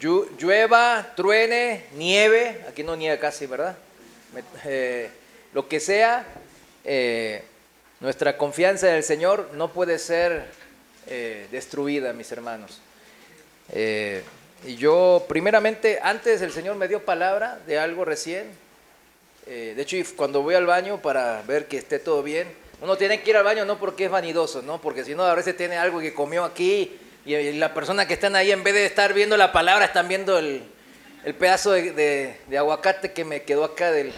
Llueva, truene, nieve, aquí no nieva casi, ¿verdad? Lo que sea, nuestra confianza en el Señor no puede ser destruida, mis hermanos. Y yo, primeramente, antes el Señor me dio palabra de algo recién. De hecho, cuando voy al baño para ver que esté todo bien, uno tiene que ir al baño no porque es vanidoso, ¿no? Porque si no, a veces tiene algo que comió aquí y la persona que están ahí, en vez de estar viendo la palabra, están viendo el pedazo de aguacate que me quedó acá del...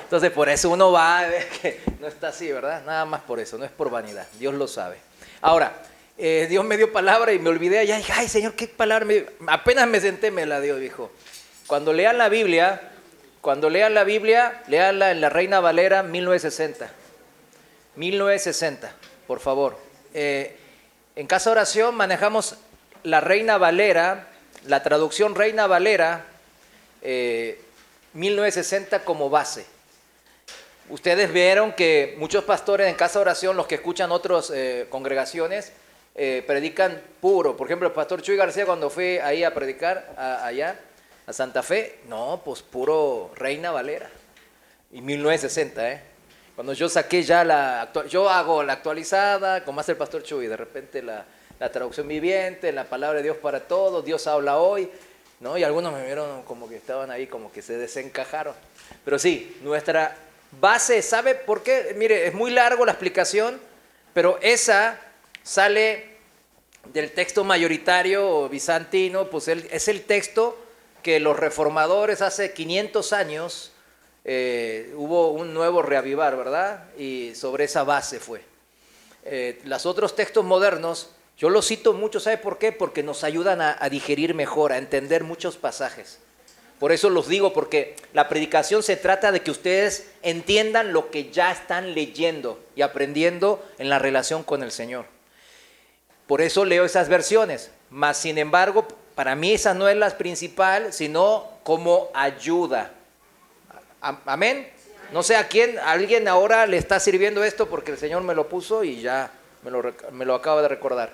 Entonces, por eso uno va a ver que no está así, ¿verdad? Nada más por eso, no es por vanidad, Dios lo sabe. Ahora, Dios me dio palabra y me olvidé allá, y dije, ay, Señor, ¿qué palabra? Apenas me senté, me la dio, dijo. Cuando lean la Biblia, léanla en la Reina Valera 1960. 1960, por favor. En Casa Oración manejamos la Reina Valera, la traducción Reina Valera 1960 como base. Ustedes vieron que muchos pastores en Casa Oración, los que escuchan otras congregaciones, predican puro. Por ejemplo, el pastor Chuy García, cuando fue ahí a predicar allá a Santa Fe, no, pues puro Reina Valera. Y 1960, Cuando yo saqué ya yo hago la actualizada, como hace el pastor Chuy, de repente la traducción viviente, la palabra de Dios para todos, Dios habla hoy, ¿no? Y algunos me vieron como que estaban ahí, como que se desencajaron. Pero sí, nuestra base, ¿sabe por qué? Mire, es muy largo la explicación, pero esa sale del texto mayoritario o bizantino, pues es el texto que los reformadores hace 500 años hubo un nuevo reavivar, ¿verdad? Y sobre esa base fue. Los otros textos modernos, yo los cito mucho, ¿sabe por qué? Porque nos ayudan a digerir mejor, a entender muchos pasajes. Por eso los digo, porque la predicación se trata de que ustedes entiendan lo que ya están leyendo y aprendiendo en la relación con el Señor. Por eso leo esas versiones, mas sin embargo, para mí esa no es la principal, sino como ayuda. Amén. No sé a alguien ahora le está sirviendo esto porque el Señor me lo puso y ya me lo acaba de recordar.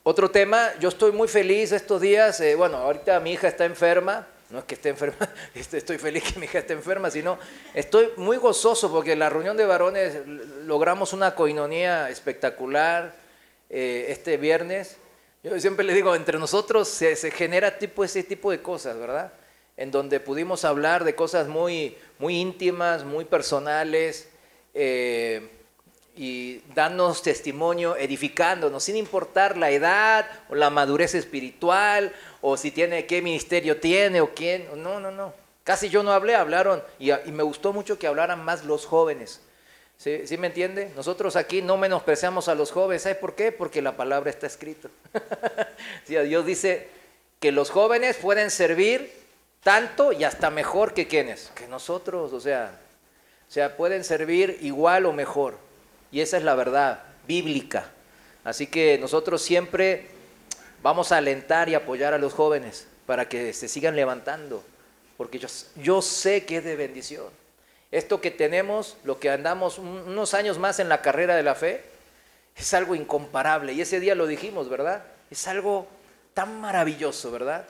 Otro tema, yo estoy muy feliz estos días, bueno, ahorita mi hija está enferma, no es que esté enferma, estoy feliz que mi hija esté enferma, sino estoy muy gozoso porque en la reunión de varones logramos una coinonía espectacular este viernes. Yo siempre les digo, entre nosotros se genera ese tipo de cosas, ¿verdad? En donde pudimos hablar de cosas muy, muy íntimas, muy personales, y darnos testimonio, edificándonos, sin importar la edad o la madurez espiritual, o si tiene, qué ministerio tiene, o quién, no. Casi yo no hablé, hablaron, y me gustó mucho que hablaran más los jóvenes. ¿Sí me entiende? Nosotros aquí no menospreciamos a los jóvenes, ¿sabe por qué? Porque la palabra está escrita. Sí, Dios dice que los jóvenes pueden servir tanto y hasta mejor que quienes, que nosotros, o sea, pueden servir igual o mejor. Y esa es la verdad bíblica. Así que nosotros siempre vamos a alentar y apoyar a los jóvenes para que se sigan levantando, porque yo sé que es de bendición. Esto que tenemos, lo que andamos unos años más en la carrera de la fe, es algo incomparable. Y ese día lo dijimos, ¿verdad? Es algo tan maravilloso, ¿verdad?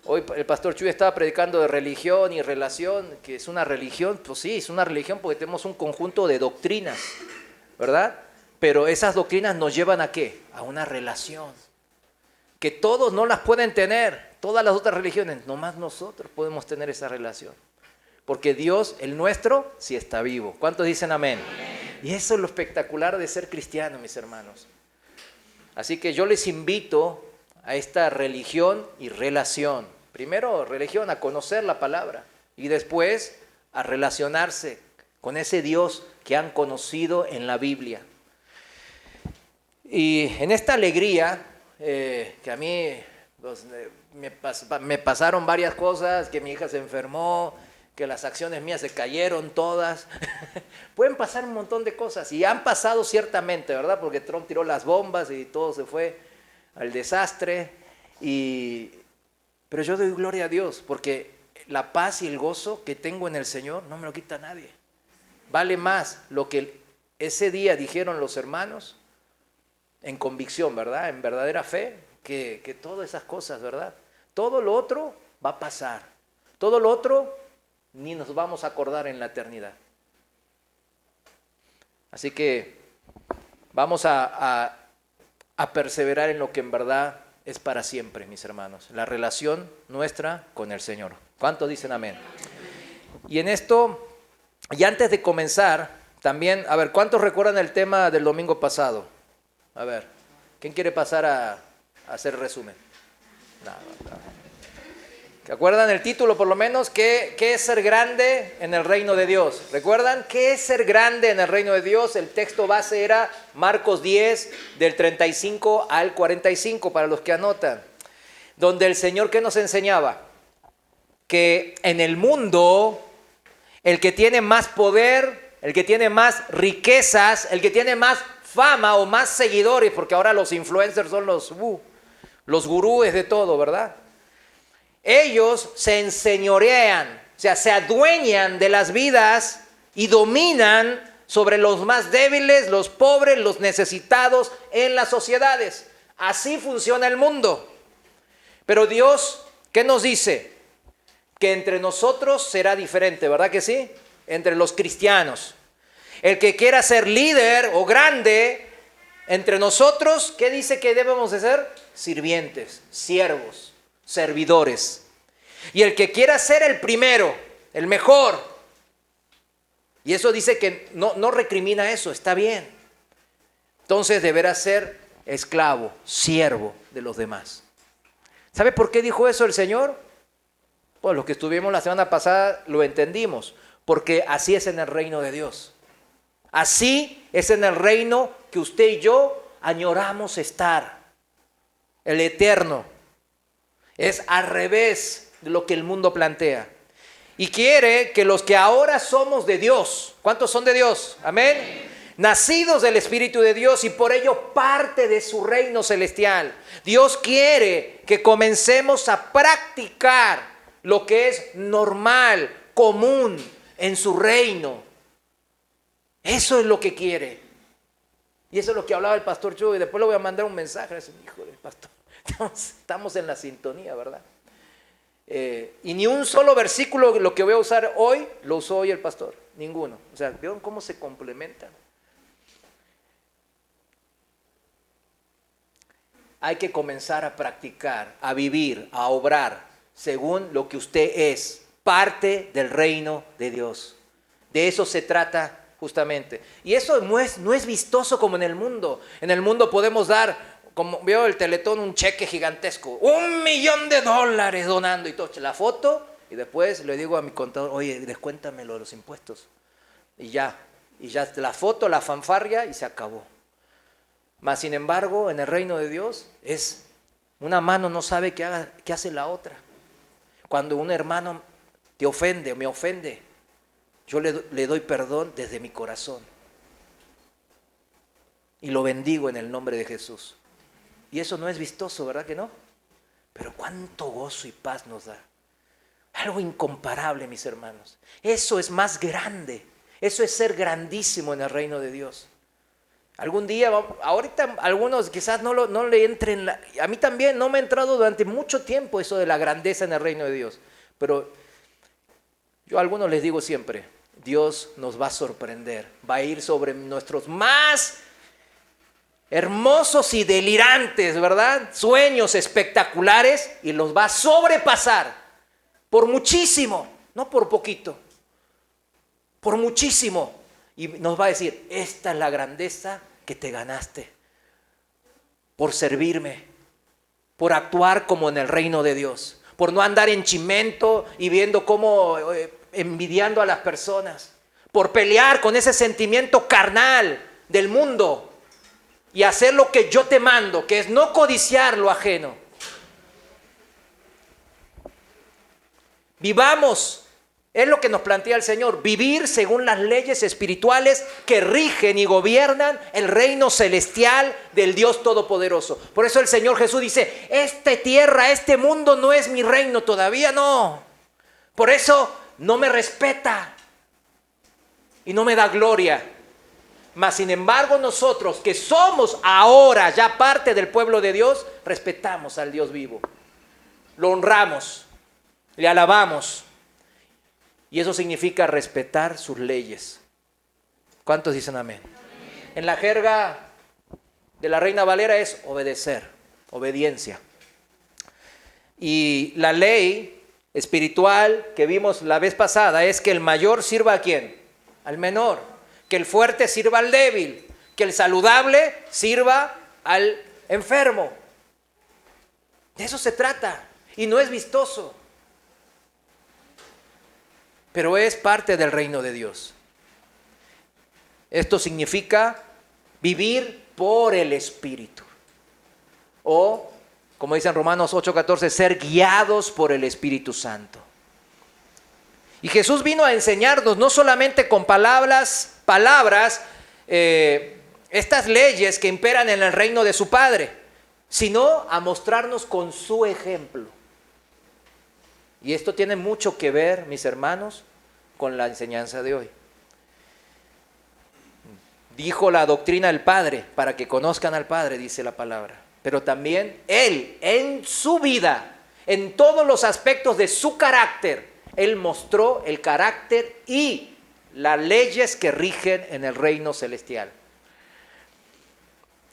Hoy el pastor Chuy estaba predicando de religión y relación, que es una religión. Pues sí, es una religión porque tenemos un conjunto de doctrinas, ¿verdad? Pero esas doctrinas nos llevan ¿a qué? A una relación. Que todos no las pueden tener, todas las otras religiones, nomás nosotros podemos tener esa relación. Porque Dios, el nuestro, sí está vivo. ¿Cuántos dicen amén? Amén. Y eso es lo espectacular de ser cristiano, mis hermanos. Así que yo les invito a esta religión y relación. Primero, religión, a conocer la palabra. Y después, a relacionarse con ese Dios que han conocido en la Biblia. Y en esta alegría, que a mí pues, me pasaron varias cosas, que mi hija se enfermó, que las acciones mías se cayeron todas. Pueden pasar un montón de cosas, y han pasado ciertamente, ¿verdad? Porque Trump tiró las bombas y todo se fue al desastre. Pero yo doy gloria a Dios, porque la paz y el gozo que tengo en el Señor no me lo quita nadie. Vale más lo que ese día dijeron los hermanos en convicción, ¿verdad? En verdadera fe, que todas esas cosas, ¿verdad? Todo lo otro va a pasar. Todo lo otro ni nos vamos a acordar en la eternidad. Así que vamos a perseverar en lo que en verdad es para siempre, mis hermanos. La relación nuestra con el Señor. ¿Cuántos dicen amén? Y en esto, y antes de comenzar, también, a ver, ¿cuántos recuerdan el tema del domingo pasado? A ver, ¿quién quiere pasar a hacer resumen? No. ¿Se acuerdan el título por lo menos? ¿Qué es ser grande en el reino de Dios? ¿Recuerdan qué es ser grande en el reino de Dios? El texto base era Marcos 10, del 35 al 45, para los que anotan. Donde el Señor, ¿qué nos enseñaba? Que en el mundo, el que tiene más poder, el que tiene más riquezas, el que tiene más fama o más seguidores, porque ahora los influencers son los gurúes de todo, ¿verdad? Ellos se enseñorean, o sea, se adueñan de las vidas y dominan sobre los más débiles, los pobres, los necesitados en las sociedades. Así funciona el mundo. Pero Dios, ¿qué nos dice? Que entre nosotros será diferente, ¿verdad que sí? Entre los cristianos. El que quiera ser líder o grande, entre nosotros, ¿qué dice que debemos de ser? Sirvientes, siervos, servidores. Y el que quiera ser el primero, el mejor, y eso dice que no recrimina eso, está bien. Entonces deberá ser esclavo, siervo de los demás. ¿Sabe por qué dijo eso el Señor? Pues los que estuvimos la semana pasada lo entendimos, porque así es en el reino de Dios. Así es en el reino que usted y yo añoramos estar, el eterno. Es al revés de lo que el mundo plantea. Y quiere que los que ahora somos de Dios, ¿cuántos son de Dios? Amén. Nacidos del Espíritu de Dios y por ello parte de su reino celestial. Dios quiere que comencemos a practicar lo que es normal, común en su reino. Eso es lo que quiere. Y eso es lo que hablaba el pastor Chuy. Y después le voy a mandar un mensaje a ese hijo del pastor. Estamos en la sintonía, ¿verdad? Y ni un solo versículo, lo que voy a usar hoy, lo usó hoy el pastor. Ninguno. O sea, ¿vieron cómo se complementan? Hay que comenzar a practicar, a vivir, a obrar, según lo que usted es, parte del reino de Dios. De eso se trata justamente. Y eso no es vistoso como en el mundo. En el mundo podemos dar, como veo el Teletón, un cheque gigantesco, $1,000,000 donando y todo, la foto, y después le digo a mi contador, oye, descuéntamelo de los impuestos. Y ya la foto, la fanfarria y se acabó. Mas sin embargo, en el reino de Dios es una mano no sabe qué hace la otra. Cuando un hermano te ofende o me ofende, yo le doy perdón desde mi corazón. Y lo bendigo en el nombre de Jesús. Y eso no es vistoso, ¿verdad que no? Pero cuánto gozo y paz nos da. Algo incomparable, mis hermanos. Eso es más grande. Eso es ser grandísimo en el reino de Dios. Algún día, ahorita algunos quizás no le entren. A mí también no me ha entrado durante mucho tiempo eso de la grandeza en el reino de Dios. Pero yo a algunos les digo siempre, Dios nos va a sorprender. Va a ir sobre nuestros más hermosos y delirantes, ¿verdad? Sueños espectaculares y los va a sobrepasar por muchísimo, no por poquito, por muchísimo. Y nos va a decir, esta es la grandeza que te ganaste por servirme, por actuar como en el reino de Dios, por no andar en chimento y viendo cómo envidiando a las personas, por pelear con ese sentimiento carnal del mundo. Y hacer lo que yo te mando, que es no codiciar lo ajeno. Vivamos, es lo que nos plantea el Señor, vivir según las leyes espirituales que rigen y gobiernan el reino celestial del Dios Todopoderoso. Por eso el Señor Jesús dice, esta tierra, este mundo no es mi reino, todavía no. Por eso no me respeta y no me da gloria. Mas sin embargo nosotros que somos ahora ya parte del pueblo de Dios, respetamos al Dios vivo. Lo honramos, le alabamos. Y eso significa respetar sus leyes. ¿Cuántos dicen amén? En la jerga de la Reina Valera es obedecer, obediencia. Y la ley espiritual que vimos la vez pasada es que el mayor sirva ¿a quién? Al menor. Que el fuerte sirva al débil. Que el saludable sirva al enfermo. De eso se trata. Y no es vistoso. Pero es parte del reino de Dios. Esto significa vivir por el Espíritu. O, como dice en Romanos 8:14, ser guiados por el Espíritu Santo. Y Jesús vino a enseñarnos no solamente con palabras, estas leyes que imperan en el reino de su Padre, sino a mostrarnos con su ejemplo. Y esto tiene mucho que ver, mis hermanos, con la enseñanza de hoy. Dijo la doctrina del Padre, para que conozcan al Padre, dice la palabra. Pero también Él, en su vida, en todos los aspectos de su carácter, Él mostró el carácter y las leyes que rigen en el reino celestial.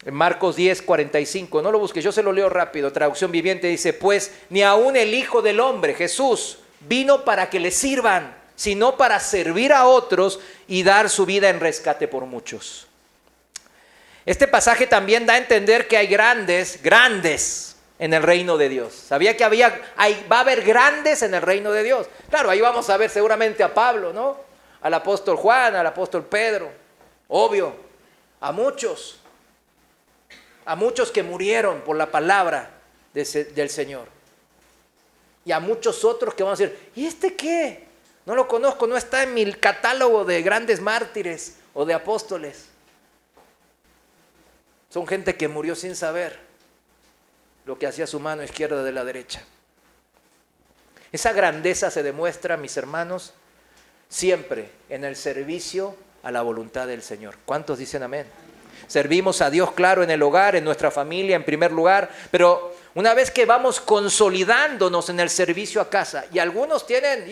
En Marcos 10:45, no lo busques, yo se lo leo rápido, traducción viviente, dice: pues ni aun el Hijo del Hombre, Jesús, vino para que le sirvan, sino para servir a otros y dar su vida en rescate por muchos. Este pasaje también da a entender que hay grandes en el reino de Dios. ¿Sabía que va a haber grandes en el reino de Dios? Claro, ahí vamos a ver seguramente a Pablo, ¿no? Al apóstol Juan, al apóstol Pedro, obvio, a muchos que murieron por la palabra del Señor. Y a muchos otros que van a decir: ¿y este qué? No lo conozco, no está en mi catálogo de grandes mártires o de apóstoles. Son gente que murió sin saber lo que hacía su mano izquierda de la derecha. Esa grandeza se demuestra, mis hermanos, siempre en el servicio a la voluntad del Señor. ¿Cuántos dicen amén? Servimos a Dios, claro, en el hogar, en nuestra familia, en primer lugar, pero una vez que vamos consolidándonos en el servicio a casa, y algunos tienen,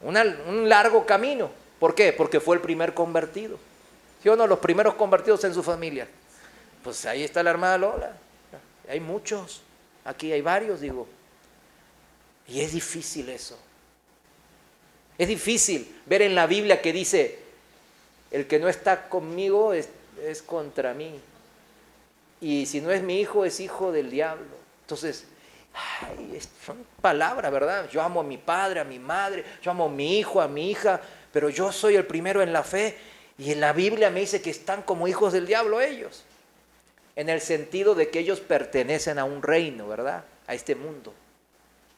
un largo camino. ¿Por qué? Porque fue el primer convertido. ¿Sí o no? Los primeros convertidos en su familia. Pues ahí está la hermana Lola. Hay muchos. Aquí hay varios, digo. Y es difícil eso. Es difícil ver en la Biblia que dice: el que no está conmigo es contra mí. Y si no es mi hijo, es hijo del diablo. Entonces, son palabras, ¿verdad? Yo amo a mi padre, a mi madre, yo amo a mi hijo, a mi hija, pero yo soy el primero en la fe. Y en la Biblia me dice que están como hijos del diablo ellos. En el sentido de que ellos pertenecen a un reino, ¿verdad? A este mundo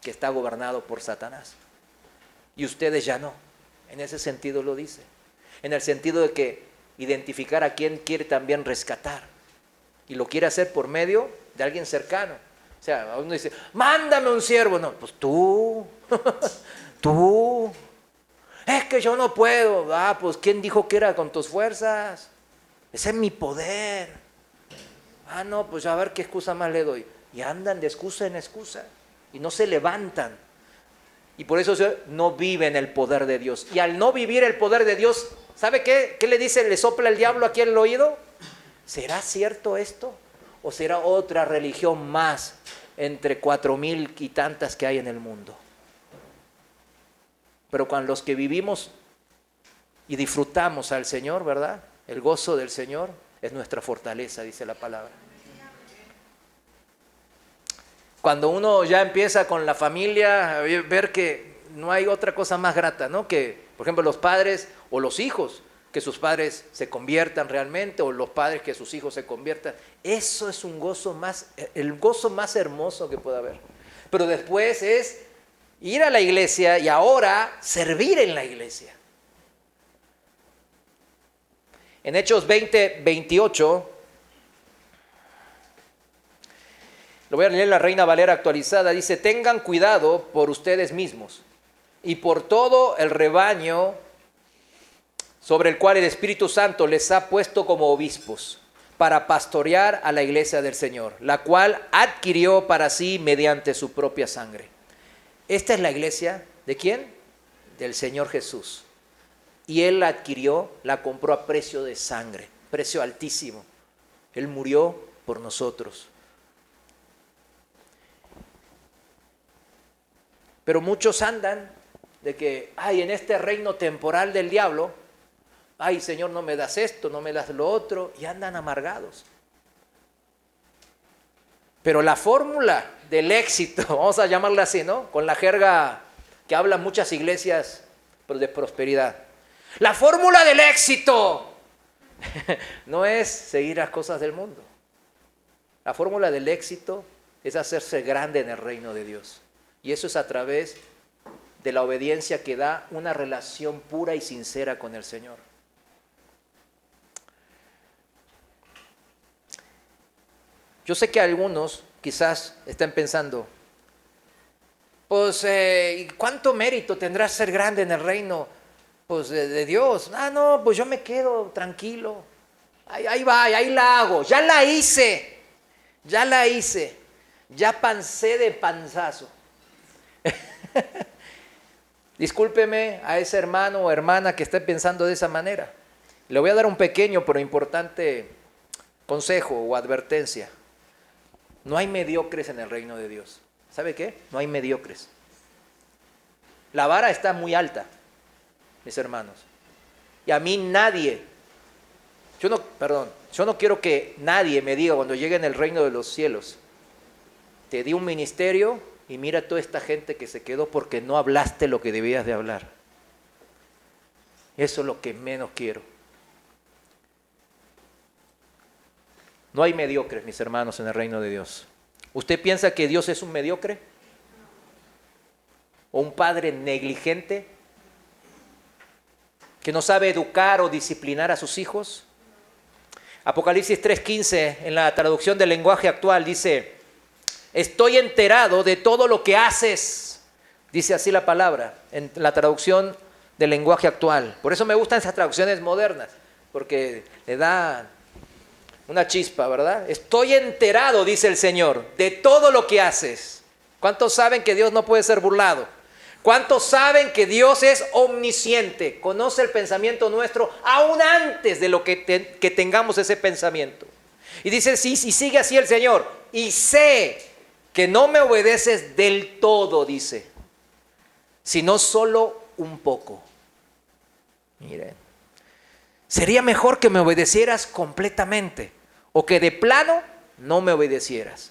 que está gobernado por Satanás. Y ustedes ya no. En ese sentido lo dice. En el sentido de que identificar a quién quiere también rescatar. Y lo quiere hacer por medio de alguien cercano. O sea, uno dice: mándame un siervo. No, pues tú. Es que yo no puedo. Pues ¿quién dijo que era con tus fuerzas? Ese es mi poder. No, pues a ver qué excusa más le doy. Y andan de excusa en excusa. Y no se levantan. Y por eso no viven el poder de Dios. Y al no vivir el poder de Dios, ¿sabe qué? ¿Qué le dice? ¿Le sopla el diablo aquí en el oído? ¿Será cierto esto? ¿O será otra religión más entre 4,000 y tantas que hay en el mundo? Pero con los que vivimos y disfrutamos al Señor, ¿verdad? El gozo del Señor es nuestra fortaleza, dice la palabra. Cuando uno ya empieza con la familia, a ver que no hay otra cosa más grata, ¿no? Que, por ejemplo, los padres o los hijos, que sus padres se conviertan realmente, o los padres que sus hijos se conviertan. Eso es el gozo más hermoso que puede haber. Pero después es ir a la iglesia y ahora servir en la iglesia. En Hechos 20:28, lo voy a leer en la Reina Valera actualizada, dice: tengan cuidado por ustedes mismos y por todo el rebaño sobre el cual el Espíritu Santo les ha puesto como obispos para pastorear a la iglesia del Señor, la cual adquirió para sí mediante su propia sangre. Esta es la iglesia, ¿de quién? Del Señor Jesús. Y Él la adquirió, la compró a precio de sangre, precio altísimo. Él murió por nosotros. Pero muchos andan de que, en este reino temporal del diablo, Señor, no me das esto, no me das lo otro, y andan amargados. Pero la fórmula del éxito, vamos a llamarla así, ¿no? Con la jerga que hablan muchas iglesias de prosperidad. La fórmula del éxito no es seguir las cosas del mundo. La fórmula del éxito es hacerse grande en el reino de Dios. Y eso es a través de la obediencia que da una relación pura y sincera con el Señor. Yo sé que algunos quizás estén pensando, pues, ¿cuánto mérito tendrá ser grande en el reino de Dios? No, pues yo me quedo tranquilo. Ahí va, ahí la hago. Ya la hice. Ya pancé de panzazo. Discúlpeme a ese hermano o hermana que esté pensando de esa manera. Le voy a dar un pequeño pero importante consejo o advertencia. No hay mediocres en el reino de Dios. ¿Sabe qué? No hay mediocres. La vara está muy alta, mis hermanos. Y a mí nadie, yo no quiero que nadie me diga cuando llegue en el reino de los cielos, te di un ministerio y mira toda esta gente que se quedó porque no hablaste lo que debías de hablar. Eso es lo que menos quiero. No hay mediocres, mis hermanos, en el reino de Dios. ¿Usted piensa que Dios es un mediocre? ¿O un padre negligente? ¿Que no sabe educar o disciplinar a sus hijos? Apocalipsis 3:15, en la traducción del lenguaje actual, dice: estoy enterado de todo lo que haces. Dice así la palabra, en la traducción del lenguaje actual. Por eso me gustan esas traducciones modernas, porque le da una chispa, ¿verdad? Estoy enterado, dice el Señor, de todo lo que haces. ¿Cuántos saben que Dios no puede ser burlado? ¿Cuántos saben que Dios es omnisciente? Conoce el pensamiento nuestro aún antes de lo que tengamos ese pensamiento. Y dice, sí, y sigue así el Señor. Y sé que no me obedeces del todo, dice, sino solo un poco. Miren. Sería mejor que me obedecieras completamente o que de plano no me obedecieras.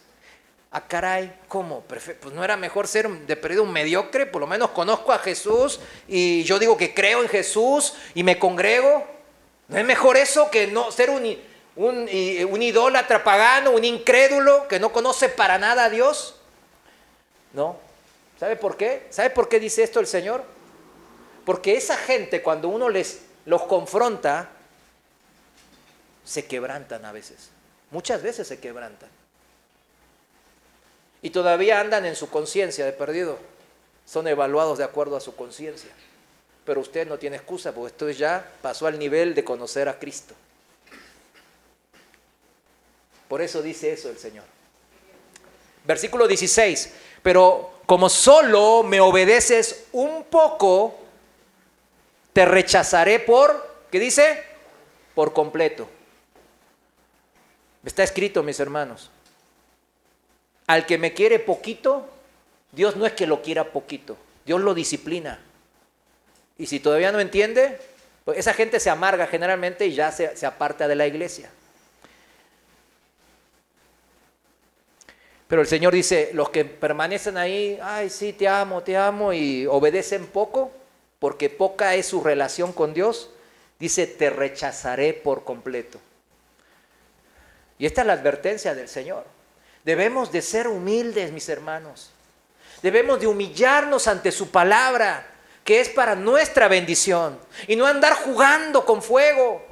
Caray, ¿cómo? Perfecto. Pues no era mejor ser de perdido un mediocre, por lo menos conozco a Jesús y yo digo que creo en Jesús y me congrego. ¿No es mejor eso que no ser un idólatra pagano, un incrédulo que no conoce para nada a Dios? No. ¿Sabe por qué? ¿Sabe por qué dice esto el Señor? Porque esa gente, cuando uno los confronta, se quebrantan a veces. Muchas veces se quebrantan. Y todavía andan en su conciencia de perdido. Son evaluados de acuerdo a su conciencia. Pero usted no tiene excusa, porque usted ya pasó al nivel de conocer a Cristo. Por eso dice eso el Señor. Versículo 16. Pero como solo me obedeces un poco, te rechazaré por, ¿qué dice? Por completo. Está escrito, mis hermanos. Al que me quiere poquito, Dios no es que lo quiera poquito, Dios lo disciplina. Y si todavía no entiende, pues esa gente se amarga generalmente y ya se aparta de la iglesia. Pero el Señor dice, los que permanecen ahí, sí, te amo, y obedecen poco, porque poca es su relación con Dios, dice, te rechazaré por completo. Y esta es la advertencia del Señor. Debemos de ser humildes, mis hermanos. Debemos de humillarnos ante su palabra, que es para nuestra bendición, y no andar jugando con fuego.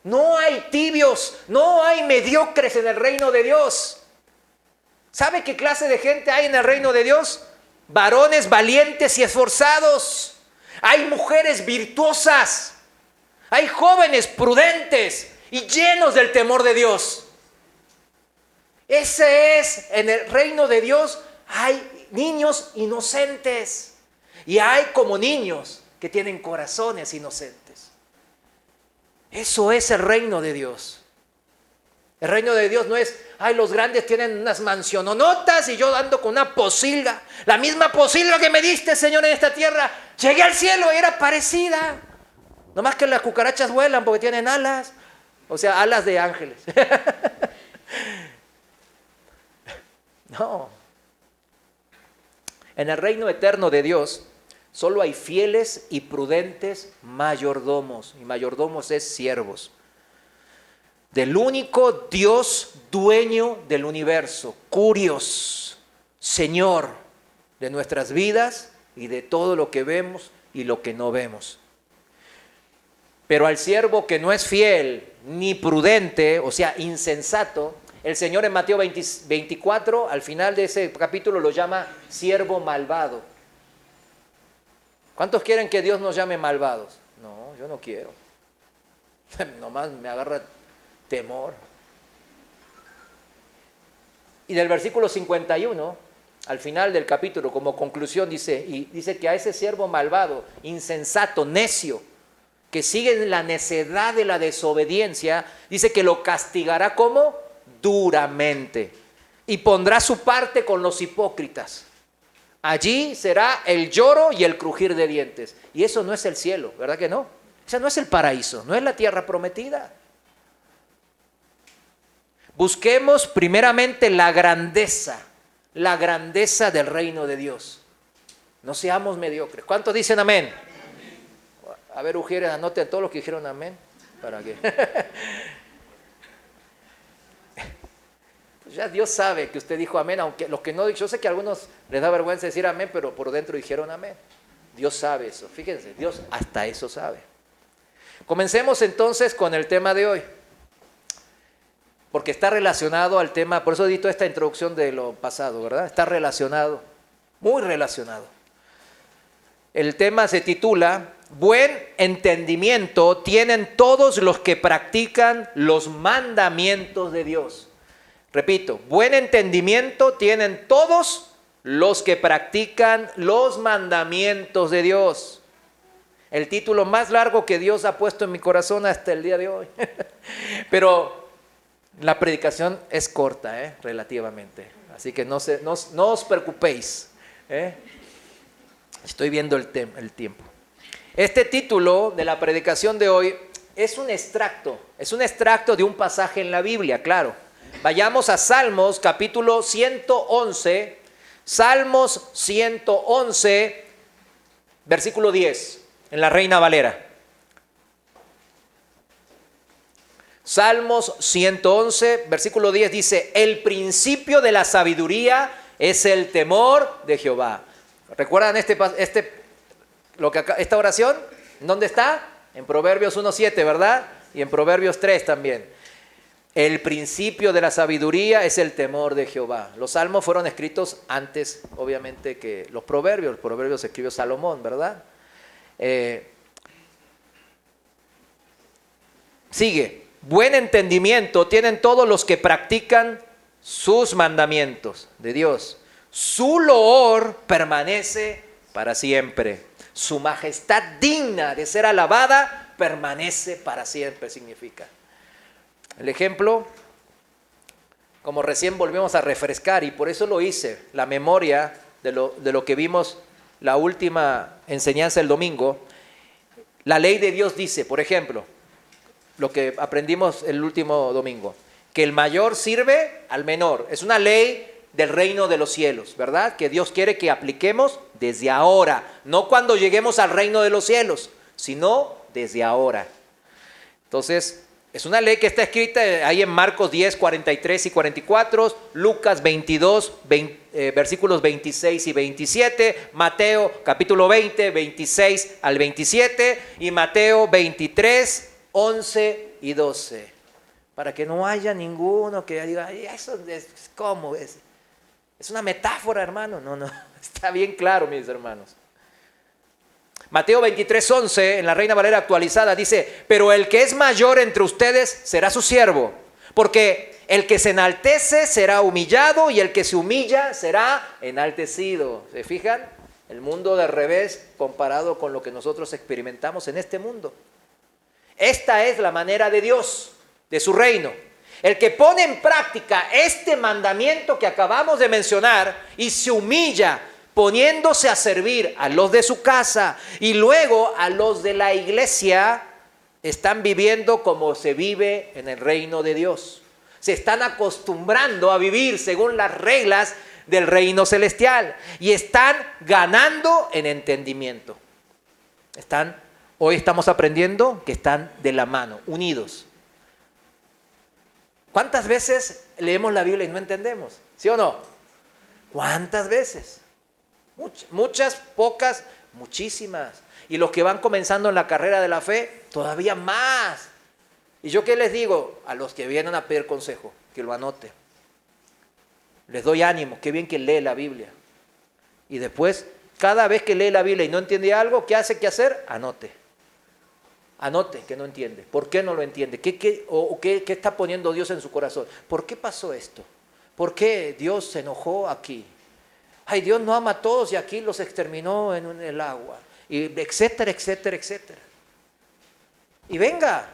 No hay tibios, no hay mediocres en el reino de Dios. ¿Sabe qué clase de gente hay en el reino de Dios? Varones valientes y esforzados, Hay mujeres virtuosas. Hay jóvenes prudentes y llenos del temor de Dios. Ese es, en el reino de Dios hay niños inocentes. Y hay como niños que tienen corazones inocentes. Eso es el reino de Dios. El reino de Dios no es, ay, los grandes tienen unas mansiononotas y yo ando con una posilga. La misma posilga que me diste, Señor, en esta tierra. Llegué al cielo y era parecida. No más que las cucarachas vuelan porque tienen alas. O sea, alas de ángeles. No. En el reino eterno de Dios solo hay fieles y prudentes mayordomos. Y mayordomos es siervos. Del único Dios dueño del universo, Curios, Señor de nuestras vidas y de todo lo que vemos y lo que no vemos. Pero al siervo que no es fiel ni prudente, o sea, insensato, el Señor en Mateo 24, al final de ese capítulo, lo llama siervo malvado. ¿Cuántos quieren que Dios nos llame malvados? No, yo no quiero. Nomás me agarra temor. Y del versículo 51, al final del capítulo, como conclusión, dice que a ese siervo malvado, insensato, necio, que sigue en la necedad de la desobediencia, dice que lo castigará como duramente y pondrá su parte con los hipócritas. Allí será el lloro y el crujir de dientes. Y eso no es el cielo, ¿verdad que no? Ese no es el paraíso, no es la tierra prometida. Busquemos primeramente la grandeza del reino de Dios. No seamos mediocres. ¿Cuántos dicen amén? A ver, Ujieres, anoten a todos los que dijeron amén. ¿Para qué? Pues ya Dios sabe que usted dijo amén, aunque los que no, yo sé que a algunos les da vergüenza decir amén, pero por dentro dijeron amén. Dios sabe eso, fíjense, Dios hasta eso sabe. Comencemos entonces con el tema de hoy, porque está relacionado al tema, por eso he dicho esta introducción de lo pasado, ¿verdad? Está relacionado, muy relacionado. El tema se titula, Buen entendimiento tienen todos los que practican los mandamientos de Dios. Repito, buen entendimiento tienen todos los que practican los mandamientos de Dios. El título más largo que Dios ha puesto en mi corazón hasta el día de hoy. Pero la predicación es corta, relativamente. Así que no os preocupéis. Estoy viendo el tiempo. Este título de la predicación de hoy es un extracto de un pasaje en la Biblia, claro. Vayamos a Salmos capítulo 111, Salmos 111, versículo 10, en la Reina Valera. Salmos 111, versículo 10 dice, el principio de la sabiduría es el temor de Jehová. ¿Recuerdan esta oración? ¿Dónde está? En Proverbios 1:7, ¿verdad? Y en Proverbios 3 también. El principio de la sabiduría es el temor de Jehová. Los salmos fueron escritos antes, obviamente, que los proverbios. Los proverbios escribió Salomón, ¿verdad? Sigue. Buen entendimiento tienen todos los que practican sus mandamientos de Dios. Su loor permanece para siempre. Su majestad digna de ser alabada permanece para siempre, significa. El ejemplo, como recién volvemos a refrescar, y por eso lo hice, la memoria de lo que vimos la última enseñanza el domingo. La ley de Dios dice, por ejemplo, lo que aprendimos el último domingo, que el mayor sirve al menor. Es una ley del reino de los cielos, ¿verdad? Que Dios quiere que apliquemos desde ahora, no cuando lleguemos al reino de los cielos, sino desde ahora. Entonces, es una ley que está escrita ahí en Marcos 10, 43 y 44, Lucas 22, versículos 26 y 27, Mateo capítulo 20, 26 al 27 y Mateo 23, 11 y 12. Para que no haya ninguno que diga, eso es, ¿cómo es? Es una metáfora, hermano. No, está bien claro, mis hermanos. Mateo 23:11, en la Reina Valera actualizada, dice: pero el que es mayor entre ustedes será su siervo, porque el que se enaltece será humillado y el que se humilla será enaltecido. ¿Se fijan? El mundo del revés comparado con lo que nosotros experimentamos en este mundo. Esta es la manera de Dios, de su reino. El que pone en práctica este mandamiento que acabamos de mencionar y se humilla poniéndose a servir a los de su casa y luego a los de la iglesia, están viviendo como se vive en el reino de Dios. Se están acostumbrando a vivir según las reglas del reino celestial y están ganando en entendimiento. Hoy estamos aprendiendo que están de la mano, unidos. ¿Cuántas veces leemos la Biblia y no entendemos? ¿Sí o no? ¿Cuántas veces? Muchas, pocas, muchísimas. Y los que van comenzando en la carrera de la fe, todavía más. ¿Y yo qué les digo? A los que vienen a pedir consejo, que lo anoten. Les doy ánimo, qué bien que lee la Biblia. Y después, cada vez que lee la Biblia y no entiende algo, ¿qué hace que hacer? Anote. Anote que no entiende. ¿Por qué no lo entiende? ¿Qué está poniendo Dios en su corazón? ¿Por qué pasó esto? ¿Por qué Dios se enojó aquí? Ay, Dios no ama a todos y aquí los exterminó en el agua. Y etcétera, etcétera, etcétera. Y venga.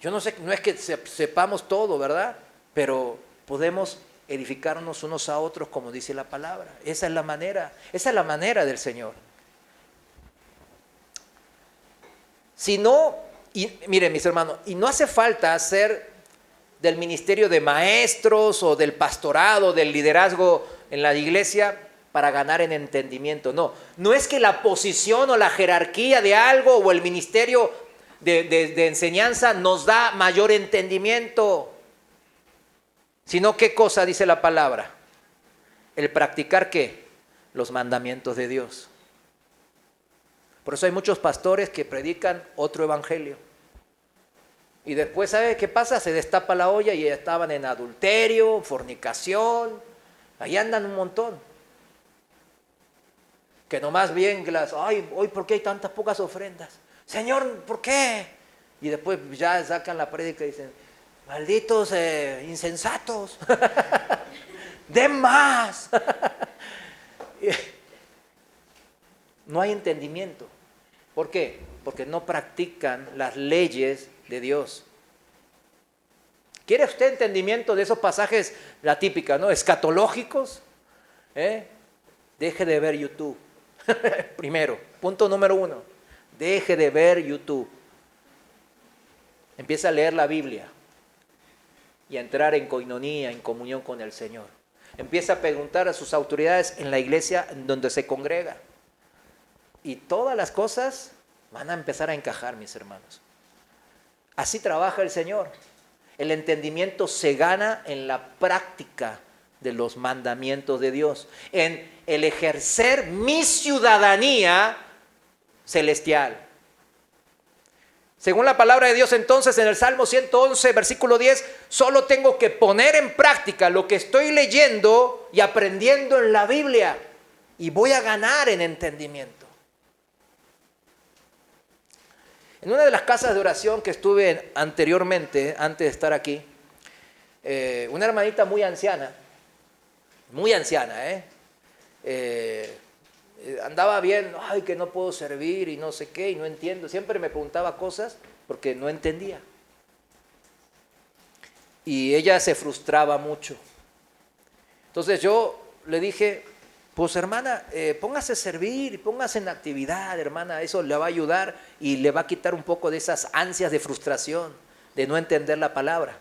Yo no sé, no es que sepamos todo, ¿verdad? Pero podemos edificarnos unos a otros como dice la palabra. Esa es la manera del Señor. Si no, y miren mis hermanos, y no hace falta ser del ministerio de maestros o del pastorado, del liderazgo en la iglesia para ganar en entendimiento. No es que la posición o la jerarquía de algo o el ministerio de enseñanza nos da mayor entendimiento, sino qué cosa dice la palabra, el practicar ¿qué? Los mandamientos de Dios. Por eso hay muchos pastores que predican otro evangelio. Y después, ¿sabe qué pasa? Se destapa la olla y ya estaban en adulterio, fornicación. Ahí andan un montón. Que nomás bien, hoy ¿por qué hay tantas pocas ofrendas? Señor, ¿por qué? Y después ya sacan la prédica y dicen, malditos insensatos, den más. No hay entendimiento. ¿Por qué? Porque no practican las leyes de Dios. ¿Quiere usted entendimiento de esos pasajes, la típica, ¿no? Escatológicos? Deje de ver YouTube. Primero, punto número 1. Deje de ver YouTube. Empieza a leer la Biblia y a entrar en coinonía, en comunión con el Señor. Empieza a preguntar a sus autoridades en la iglesia en donde se congrega. Y todas las cosas van a empezar a encajar, mis hermanos. Así trabaja el Señor. El entendimiento se gana en la práctica de los mandamientos de Dios, en el ejercer mi ciudadanía celestial. Según la palabra de Dios, entonces, en el Salmo 111, versículo 10, solo tengo que poner en práctica lo que estoy leyendo y aprendiendo en la Biblia y voy a ganar en entendimiento. En una de las casas de oración que estuve anteriormente, antes de estar aquí, una hermanita muy anciana, andaba bien, ay, que no puedo servir y no sé qué, y no entiendo. Siempre me preguntaba cosas porque no entendía. Y ella se frustraba mucho. Entonces yo le dije, pues hermana, póngase a servir, póngase en actividad, hermana, eso le va a ayudar y le va a quitar un poco de esas ansias de frustración, de no entender la palabra.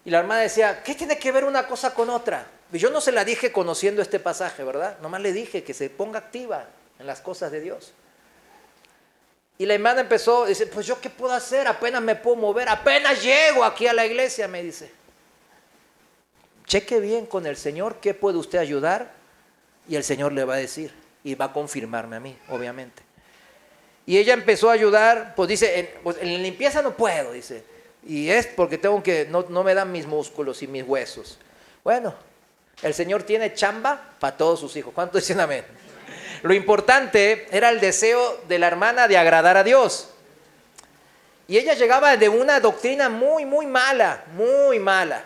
Y la hermana decía, ¿qué tiene que ver una cosa con otra? Y yo no se la dije conociendo este pasaje, ¿verdad? Nomás le dije que se ponga activa en las cosas de Dios. Y la hermana empezó, dice, pues yo qué puedo hacer, apenas me puedo mover, apenas llego aquí a la iglesia, me dice. Cheque bien con el Señor, ¿qué puede usted ayudar? Y el Señor le va a decir, y va a confirmarme a mí, obviamente. Y ella empezó a ayudar, pues dice, en limpieza no puedo, dice. Y es porque no me dan mis músculos y mis huesos. Bueno, el Señor tiene chamba para todos sus hijos. ¿Cuántos dicen amén? Lo importante era el deseo de la hermana de agradar a Dios. Y ella llegaba de una doctrina muy, muy mala, muy mala.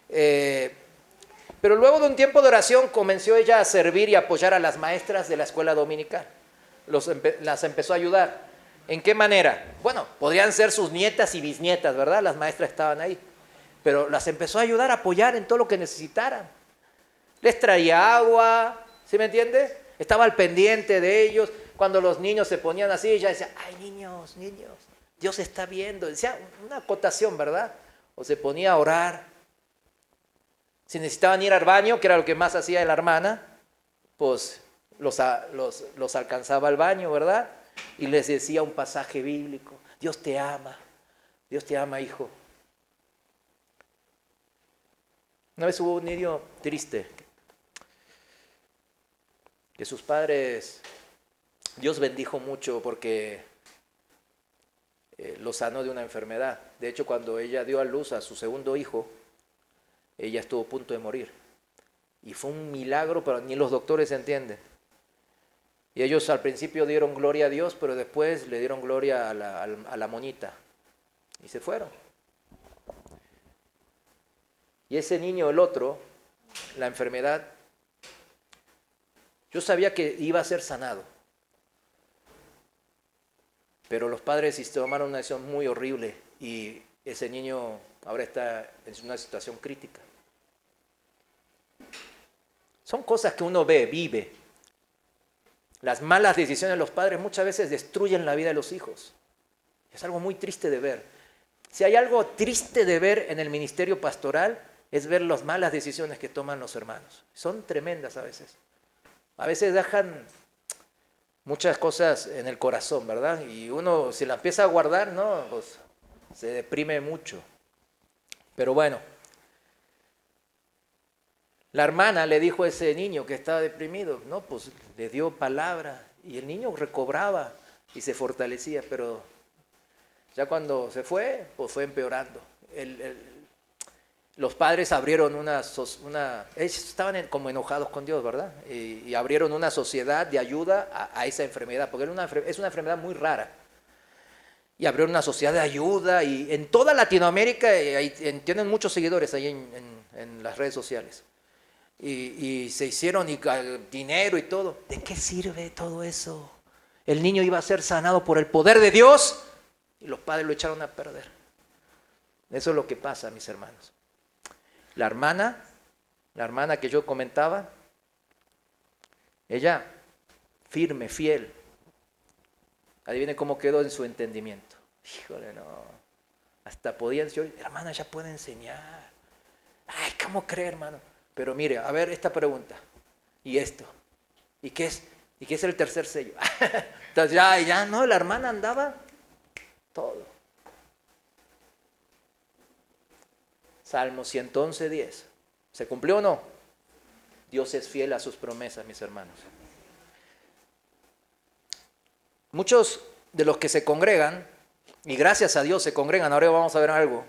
Pero luego de un tiempo de oración comenzó ella a servir y apoyar a las maestras de la escuela dominical. Las empezó a ayudar. ¿En qué manera? Bueno, podrían ser sus nietas y bisnietas, ¿verdad? Las maestras estaban ahí. Pero las empezó a ayudar, a apoyar en todo lo que necesitaran. Les traía agua, ¿sí me entiende? Estaba al pendiente de ellos. Cuando los niños se ponían así, ella decía, ay, niños, niños, Dios está viendo. Decía una acotación, ¿verdad? O se ponía a orar. Si necesitaban ir al baño, que era lo que más hacía la hermana, pues los alcanzaba al baño, ¿verdad? Y les decía un pasaje bíblico. Dios te ama, hijo. Una vez hubo un niño triste, que sus padres, Dios bendijo mucho porque lo sanó de una enfermedad. De hecho, cuando ella dio a luz a su segundo hijo, ella estuvo a punto de morir. Y fue un milagro, pero ni los doctores entienden. Y ellos al principio dieron gloria a Dios, pero después le dieron gloria a la monita. Y se fueron. Y ese niño, el otro, la enfermedad, yo sabía que iba a ser sanado. Pero los padres tomaron una decisión muy horrible y ese niño ahora está en una situación crítica. Son cosas que uno ve, vive. Las malas decisiones de los padres muchas veces destruyen la vida de los hijos. Es algo muy triste de ver. Si hay algo triste de ver en el ministerio pastoral, es ver las malas decisiones que toman los hermanos. Son tremendas a veces. A veces dejan muchas cosas en el corazón, ¿verdad? Y uno, si la empieza a guardar, ¿no? Pues se deprime mucho. Pero bueno, la hermana le dijo a ese niño que estaba deprimido, ¿no? Pues le dio palabra y el niño recobraba y se fortalecía, pero ya cuando se fue, pues fue empeorando. Los padres abrieron ellos estaban como enojados con Dios, ¿verdad? Y abrieron una sociedad de ayuda a esa enfermedad, porque es una enfermedad muy rara. Y abrieron una sociedad de ayuda y en toda Latinoamérica tienen muchos seguidores ahí en las redes sociales. Y se hicieron dinero y todo. ¿De qué sirve todo eso? El niño iba a ser sanado por el poder de Dios y los padres lo echaron a perder. Eso es lo que pasa, mis hermanos. La hermana que yo comentaba, ella firme, fiel. Adivine cómo quedó en su entendimiento. Híjole, no. Hasta podía decir, hermana, ya puede enseñar. Ay, ¿cómo cree, hermano? Pero mire, a ver esta pregunta. ¿Y esto? ¿Y qué es el tercer sello? Entonces ya no, la hermana andaba todo. Salmo 111:10. ¿Se cumplió o no? Dios es fiel a sus promesas, mis hermanos. Muchos de los que se congregan, y gracias a Dios se congregan, ahora vamos a ver algo,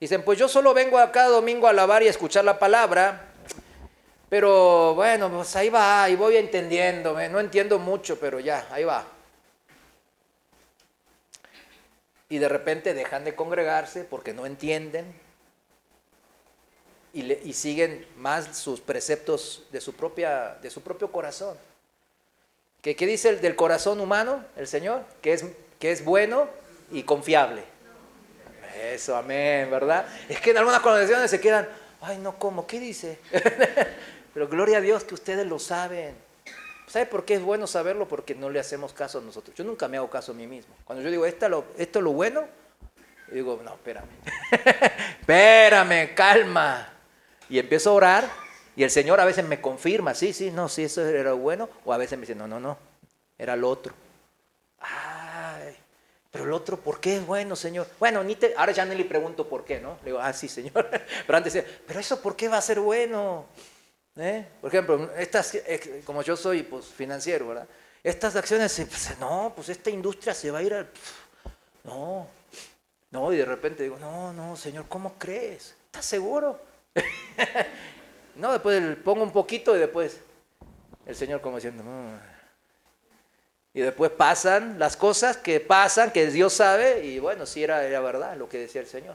dicen, pues yo solo vengo a cada domingo a alabar y a escuchar la palabra, pero bueno, pues ahí va, ahí voy entendiendo, no entiendo mucho, pero ya, ahí va. Y de repente dejan de congregarse porque no entienden y siguen más sus preceptos de su propio corazón. ¿Qué dice el del corazón humano, el Señor? Que es bueno y confiable. Eso, amén, ¿verdad? Es que en algunas congregaciones se quedan, ay, no, ¿cómo? ¿Qué dice? Pero gloria a Dios que ustedes lo saben. ¿Sabe por qué es bueno saberlo? Porque no le hacemos caso a nosotros. Yo nunca me hago caso a mí mismo. Cuando yo digo, esto es lo bueno, yo digo, no, espérame. Espérame, calma. Y empiezo a orar y el Señor a veces me confirma, sí, eso era bueno. O a veces me dice, no, era lo otro. Ay, pero el otro, ¿por qué es bueno, Señor? Bueno, ahora ya no le pregunto por qué, ¿no? Le digo, sí, Señor. Pero antes decía, pero eso, ¿por qué va a ser bueno? Por ejemplo, como yo soy pues, financiero, ¿verdad? Estas acciones, pues esta industria se va a ir al... No, y de repente digo, no, Señor, ¿cómo crees? ¿Estás seguro? No, después pongo un poquito y después el Señor como diciendo, Y después pasan las cosas que pasan, que Dios sabe, y bueno, sí era verdad lo que decía el Señor.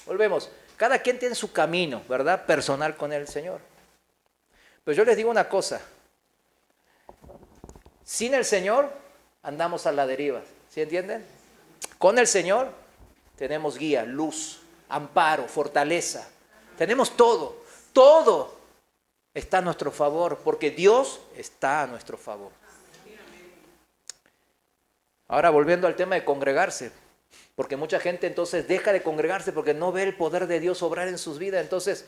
Volvemos, cada quien tiene su camino, ¿verdad? Personal con el Señor. Pero yo les digo una cosa, sin el Señor andamos a la deriva, ¿sí entienden? Con el Señor tenemos guía, luz, amparo, fortaleza, tenemos todo, todo está a nuestro favor, porque Dios está a nuestro favor. Ahora volviendo al tema de congregarse, porque mucha gente entonces deja de congregarse porque no ve el poder de Dios obrar en sus vidas. Entonces,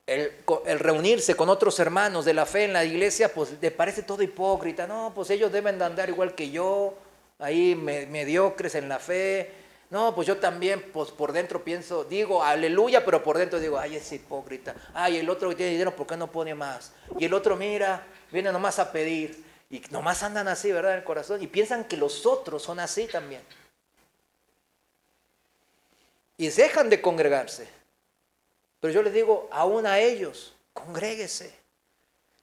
el reunirse con otros hermanos de la fe en la iglesia, pues le parece todo hipócrita. No, pues ellos deben de andar igual que yo, ahí mediocres en la fe. No, pues yo también, pues por dentro pienso, digo aleluya, pero por dentro digo, ay, es hipócrita. Ay, el otro que tiene dinero, ¿por qué no pone más? Y el otro, mira, viene nomás a pedir. Y nomás andan así, ¿verdad? En el corazón. Y piensan que los otros son así también. Y dejan de congregarse. Pero yo les digo, aún a ellos, congréguese.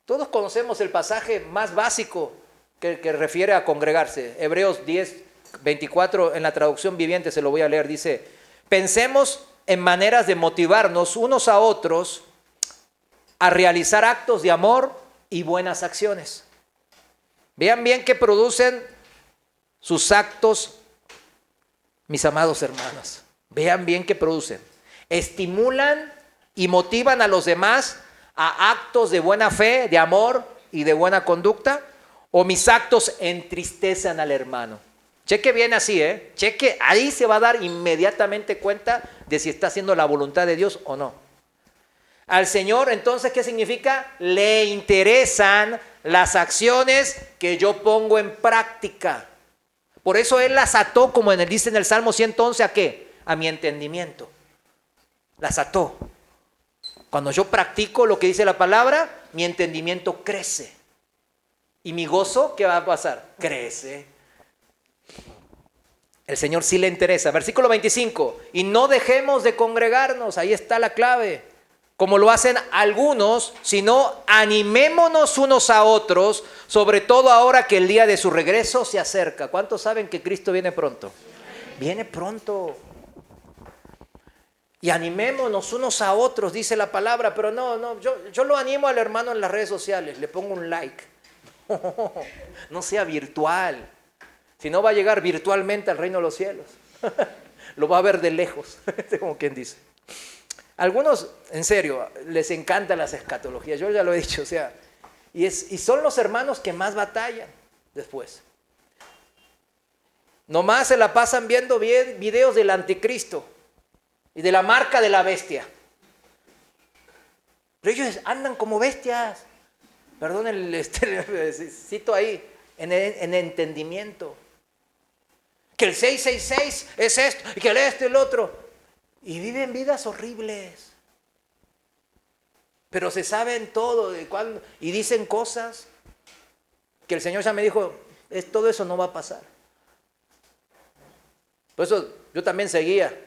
Todos conocemos el pasaje más básico que refiere a congregarse. Hebreos 10, 24, en la traducción viviente se lo voy a leer. Dice, pensemos en maneras de motivarnos unos a otros a realizar actos de amor y buenas acciones. Vean bien qué producen sus actos, mis amados hermanos. Vean bien qué producen. Estimulan y motivan a los demás a actos de buena fe, de amor y de buena conducta, o mis actos entristecen al hermano. Cheque bien así, cheque, ahí se va a dar inmediatamente cuenta de si está haciendo la voluntad de Dios o no. Al Señor, entonces, ¿qué significa? Le interesan las acciones que yo pongo en práctica. Por eso Él las ató, como dice en el Salmo 111, ¿a qué? A mi entendimiento. Las ató. Cuando yo practico lo que dice la palabra, mi entendimiento crece. ¿Y mi gozo qué va a pasar? Crece. El Señor sí le interesa. Versículo 25. Y no dejemos de congregarnos. Ahí está la clave. Como lo hacen algunos, sino animémonos unos a otros, sobre todo ahora que el día de su regreso se acerca. ¿Cuántos saben que Cristo viene pronto? Viene pronto. Y animémonos unos a otros, dice la palabra, pero no, yo lo animo al hermano en las redes sociales, le pongo un like. No sea virtual, si no va a llegar virtualmente al reino de los cielos. Lo va a ver de lejos, como quien dice. Algunos, en serio, les encantan las escatologías, yo ya lo he dicho, o sea, y son los hermanos que más batallan después. Nomás se la pasan viendo videos del anticristo y de la marca de la bestia. Pero ellos andan como bestias. Perdón cito ahí, en entendimiento. Que el 666 es esto, y que el esto y el otro. Y viven vidas horribles. Pero se saben todo de cuándo, y dicen cosas que el Señor ya me dijo, todo eso no va a pasar. Por eso yo también seguía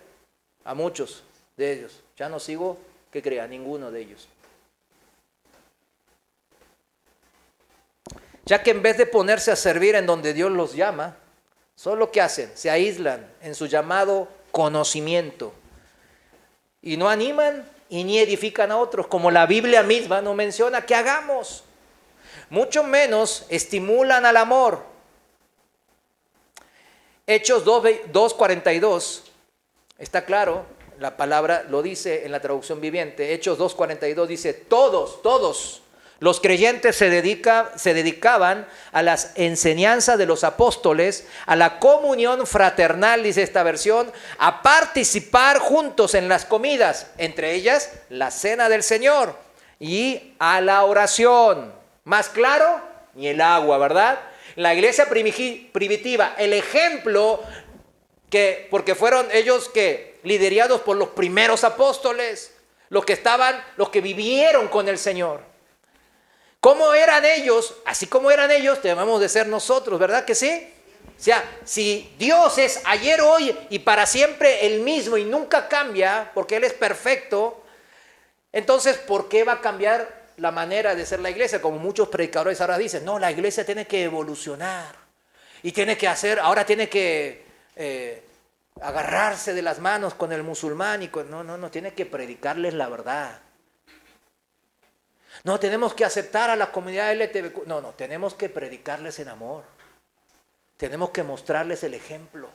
a muchos de ellos. Ya no sigo, ¿qué crea? Ninguno de ellos. Ya que en vez de ponerse a servir en donde Dios los llama, solo ¿qué hacen? Se aíslan en su llamado conocimiento. Y no animan y ni edifican a otros, como la Biblia misma nos menciona que hagamos. Mucho menos estimulan al amor. Hechos 2:42, está claro, la palabra lo dice en la traducción viviente. Hechos 2:42 dice, todos los creyentes se dedicaban a las enseñanzas de los apóstoles, a la comunión fraternal, dice esta versión, a participar juntos en las comidas, entre ellas la cena del Señor, y a la oración. Más claro, ni el agua, ¿verdad? La iglesia primitiva, el ejemplo, porque fueron ellos que liderados por los primeros apóstoles, los que vivieron con el Señor. ¿Cómo eran ellos? Así como eran ellos, debemos de ser nosotros, ¿verdad que sí? O sea, si Dios es ayer, hoy y para siempre el mismo y nunca cambia, porque Él es perfecto, entonces, ¿por qué va a cambiar la manera de ser la iglesia, como muchos predicadores ahora dicen, no, la iglesia tiene que evolucionar y tiene que hacer, ahora tiene que agarrarse de las manos con el musulmán y con, no, tiene que predicarles la verdad. No, tenemos que aceptar a la comunidad LGTB. No, tenemos que predicarles en amor. Tenemos que mostrarles el ejemplo.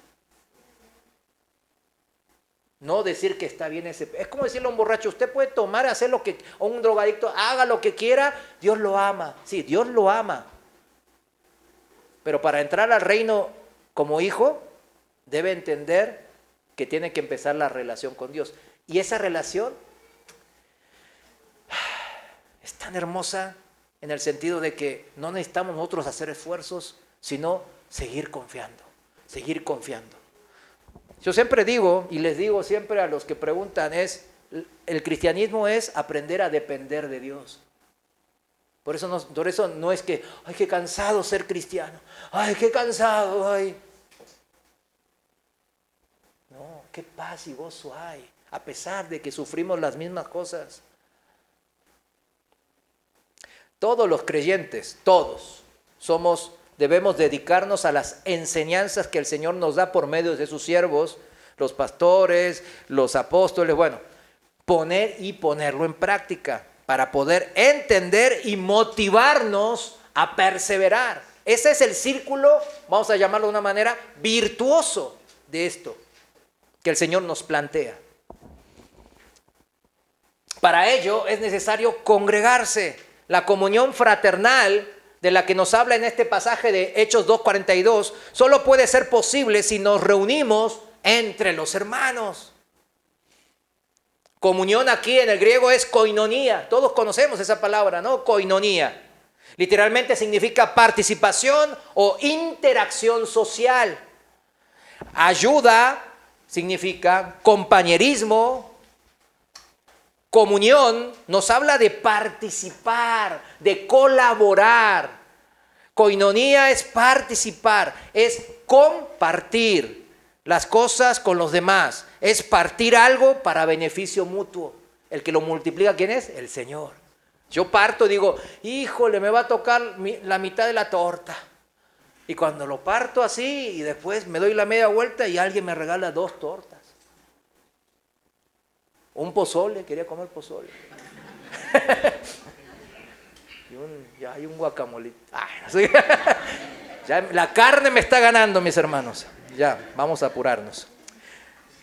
No decir que está bien ese... Es como decirle a un borracho, usted puede tomar, hacer lo que... O un drogadicto, haga lo que quiera, Dios lo ama. Sí, Dios lo ama. Pero para entrar al reino como hijo, debe entender que tiene que empezar la relación con Dios. Y esa relación es tan hermosa en el sentido de que no necesitamos nosotros hacer esfuerzos, sino seguir confiando, seguir confiando. Yo siempre digo, y les digo siempre a los que preguntan, el cristianismo es aprender a depender de Dios. Por eso no es que, ay, qué cansado ser cristiano, ay, qué cansado, ay. No, qué paz y gozo hay, a pesar de que sufrimos las mismas cosas. Todos los creyentes, todos, debemos dedicarnos a las enseñanzas que el Señor nos da por medio de sus siervos, los pastores, los apóstoles, ponerlo en práctica para poder entender y motivarnos a perseverar. Ese es el círculo, vamos a llamarlo de una manera, virtuoso de esto que el Señor nos plantea. Para ello es necesario congregarse. La comunión fraternal de la que nos habla en este pasaje de Hechos 2:42 solo puede ser posible si nos reunimos entre los hermanos. Comunión aquí en el griego es koinonía. Todos conocemos esa palabra, ¿no? Koinonía. Literalmente significa participación o interacción social. Ayuda significa compañerismo. Comunión nos habla de participar, de colaborar. Koinonía es participar, es compartir las cosas con los demás, es partir algo para beneficio mutuo. El que lo multiplica, ¿quién es? El Señor. Yo parto y digo, híjole, me va a tocar la mitad de la torta. Y cuando lo parto así y después me doy la media vuelta y alguien me regala 2 tortas. Un pozole, quería comer pozole. y un guacamole. Ya, la carne me está ganando, mis hermanos. Ya, vamos a apurarnos.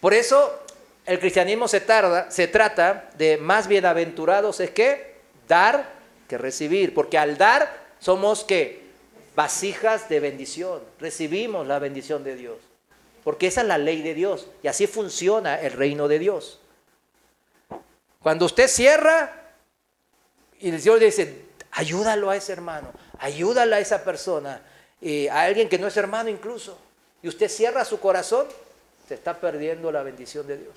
Por eso, el cristianismo se trata de más bienaventurados, es que dar que recibir. Porque al dar, somos ¿qué? Vasijas de bendición. Recibimos la bendición de Dios. Porque esa es la ley de Dios. Y así funciona el reino de Dios. Cuando usted cierra y el Señor dice, ayúdalo a ese hermano, ayúdala a esa persona, a alguien que no es hermano incluso, y usted cierra su corazón, se está perdiendo la bendición de Dios.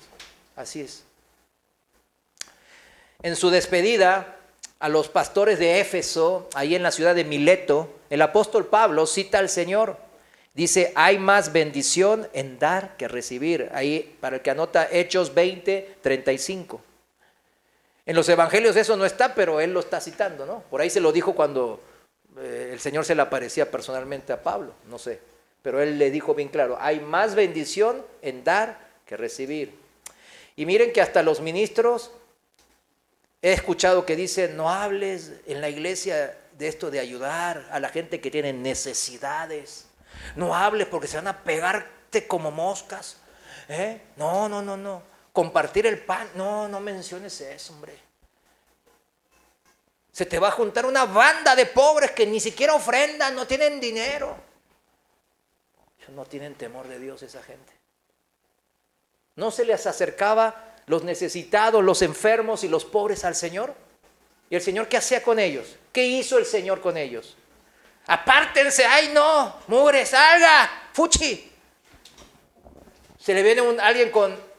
Así es. En su despedida a los pastores de Éfeso, ahí en la ciudad de Mileto, el apóstol Pablo cita al Señor. Dice, hay más bendición en dar que recibir. Ahí, para el que anota, Hechos 20:35. En los evangelios eso no está, pero él lo está citando, ¿no? Por ahí se lo dijo cuando el Señor se le aparecía personalmente a Pablo, no sé. Pero él le dijo bien claro, hay más bendición en dar que recibir. Y miren que hasta los ministros, he escuchado que dicen, no hables en la iglesia de esto de ayudar a la gente que tiene necesidades. No hables porque se van a pegarte como moscas. No. Compartir el pan, no menciones eso, hombre. Se te va a juntar una banda de pobres que ni siquiera ofrendan, no tienen dinero. No tienen temor de Dios esa gente. ¿No se les acercaba los necesitados, los enfermos y los pobres al Señor? ¿Y el Señor qué hacía con ellos? ¿Qué hizo el Señor con ellos? Apártense, ¡ay no! ¡Mugre, salga! ¡Fuchi! Se le viene alguien con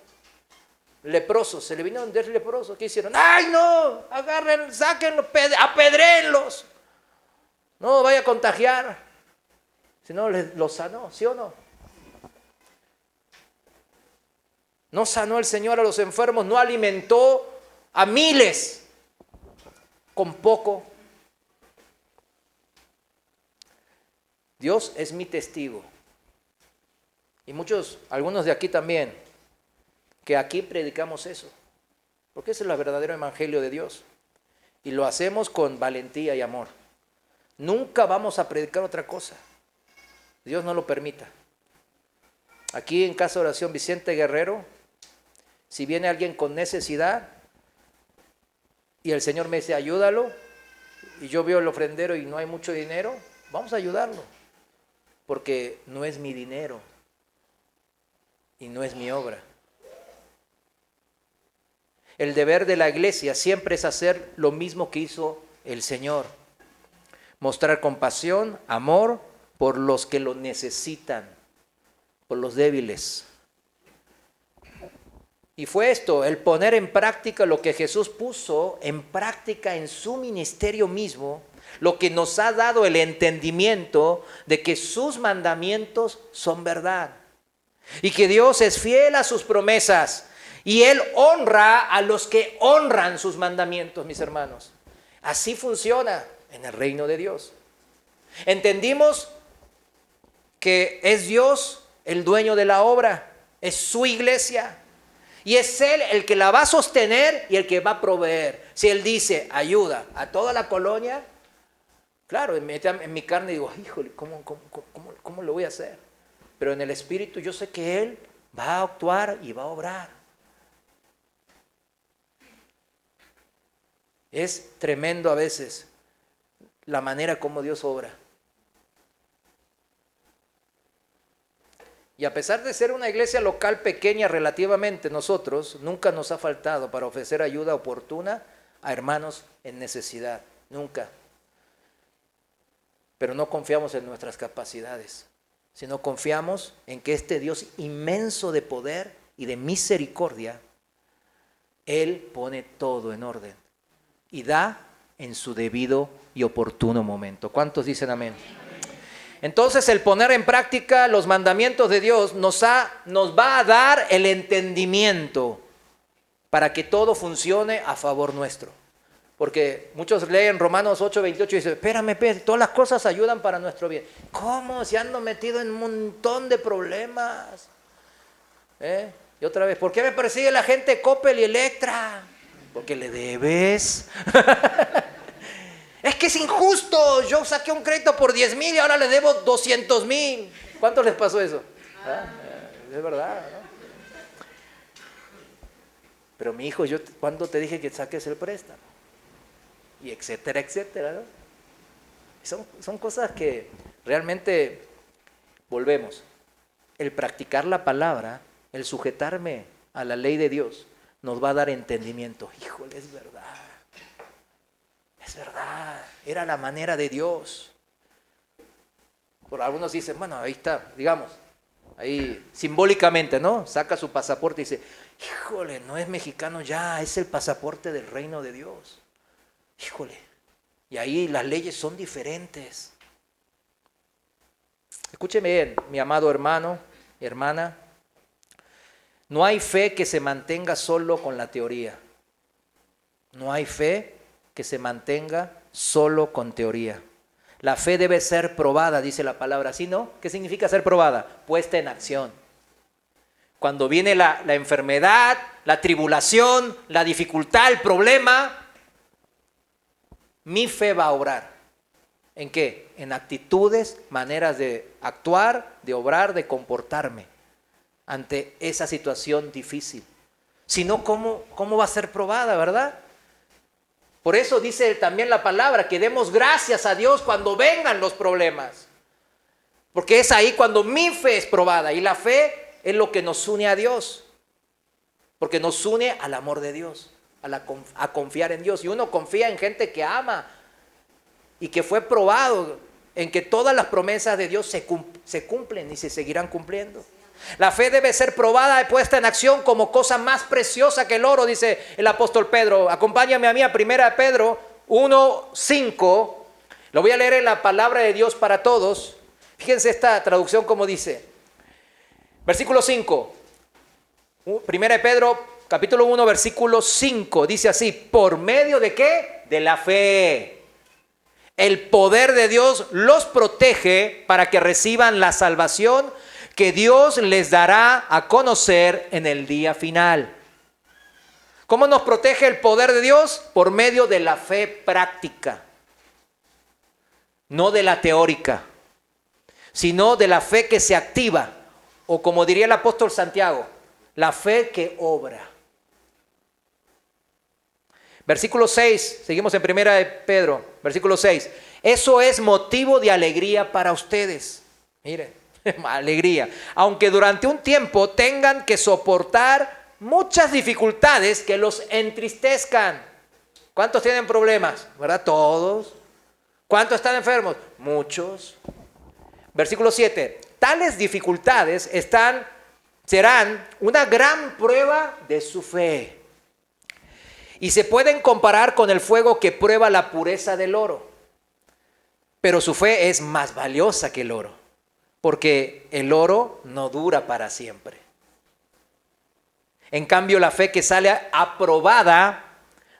leprosos, se le vino un leproso, ¿qué hicieron? ¡Ay no! Agarren, sáquenlos, apedréenlos. No vaya a contagiar. Si no, los sanó, ¿sí o no? No sanó el Señor a los enfermos, no alimentó a miles. con poco. Dios es mi testigo. Y algunos de aquí también, que aquí predicamos eso. Porque ese es el verdadero evangelio de Dios. Y lo hacemos con valentía y amor. Nunca vamos a predicar otra cosa. Dios no lo permita. Aquí en Casa de Oración Vicente Guerrero, si viene alguien con necesidad y el Señor me dice ayúdalo, y yo veo el ofrendero y no hay mucho dinero, vamos a ayudarlo. Porque no es mi dinero y no es mi obra. El deber de la iglesia siempre es hacer lo mismo que hizo el Señor. Mostrar compasión, amor por los que lo necesitan, por los débiles. Y fue esto, el poner en práctica lo que Jesús puso en práctica en su ministerio mismo, lo que nos ha dado el entendimiento de que sus mandamientos son verdad. Y que Dios es fiel a sus promesas. Y Él honra a los que honran sus mandamientos, mis hermanos. Así funciona en el reino de Dios. Entendimos que es Dios el dueño de la obra, es su iglesia. Y es Él el que la va a sostener y el que va a proveer. Si Él dice ayuda a toda la colonia, claro, en mi carne digo, híjole, ¿cómo lo voy a hacer? Pero en el Espíritu yo sé que Él va a actuar y va a obrar. Es tremendo a veces la manera como Dios obra. Y a pesar de ser una iglesia local pequeña relativamente, nosotros nunca nos ha faltado para ofrecer ayuda oportuna a hermanos en necesidad. Nunca. Pero no confiamos en nuestras capacidades, sino confiamos en que este Dios inmenso de poder y de misericordia, Él pone todo en orden y da en su debido y oportuno momento. ¿Cuántos dicen amén? Entonces el poner en práctica los mandamientos de Dios nos va a dar el entendimiento para que todo funcione a favor nuestro. Porque muchos leen Romanos 8:28 y dicen, espérame, todas las cosas ayudan para nuestro bien. ¿Cómo? Se han metido en un montón de problemas. Y otra vez, ¿por qué me persigue la gente Coppel y Electra? Porque le debes. Es que es injusto. Yo saqué un crédito por 10,000 y ahora le debo 200,000. ¿Cuánto les pasó eso? Es verdad, ¿no? Pero mi hijo, ¿cuándo te dije que saques el préstamo? Y etcétera, etcétera, ¿no? Son cosas que realmente volvemos. El practicar la palabra, el sujetarme a la ley de Dios, nos va a dar entendimiento. Híjole, es verdad. Es verdad. Era la manera de Dios. Por algunos dicen, bueno, ahí está, digamos, ahí simbólicamente, ¿no? Saca su pasaporte y dice, híjole, no es mexicano ya, es el pasaporte del reino de Dios. Híjole. Y ahí las leyes son diferentes. Escúcheme bien, mi amado hermano, hermana. No hay fe que se mantenga solo con la teoría. No hay fe que se mantenga solo con teoría. La fe debe ser probada, dice la palabra. ¿Sí, no? ¿Qué significa ser probada? Puesta en acción. Cuando viene la enfermedad, la tribulación, la dificultad, el problema, mi fe va a obrar. ¿En qué? En actitudes, maneras de actuar, de obrar, de comportarme ante esa situación difícil. Si no, ¿cómo va a ser probada, verdad? Por eso dice también la palabra que demos gracias a Dios cuando vengan los problemas. Porque es ahí cuando mi fe es probada. Y la fe es lo que nos une a Dios. Porque nos une al amor de Dios, a confiar en Dios. Y uno confía en gente que ama y que fue probado en que todas las promesas de Dios se cumplen y se seguirán cumpliendo. La fe debe ser probada y puesta en acción como cosa más preciosa que el oro, dice el apóstol Pedro. Acompáñame a mí a 1 Pedro 1:5. Lo voy a leer en la palabra de Dios para todos. Fíjense esta traducción como dice. Versículo 5. 1 Pedro capítulo 1, versículo 5, dice así: ¿por medio de qué? De la fe. El poder de Dios los protege para que reciban la salvación que Dios les dará a conocer en el día final. ¿Cómo nos protege el poder de Dios? Por medio de la fe práctica, no de la teórica, sino de la fe que se activa, o como diría el apóstol Santiago, la fe que obra. Versículo 6, seguimos en primera de Pedro, versículo 6. Eso es motivo de alegría para ustedes. Miren, alegría. Aunque durante un tiempo tengan que soportar muchas dificultades que los entristezcan. ¿Cuántos tienen problemas? ¿Verdad? Todos. ¿Cuántos están enfermos? Muchos. Versículo 7. Tales dificultades serán una gran prueba de su fe. Y se pueden comparar con el fuego que prueba la pureza del oro. Pero su fe es más valiosa que el oro, porque el oro no dura para siempre. En cambio, la fe que sale aprobada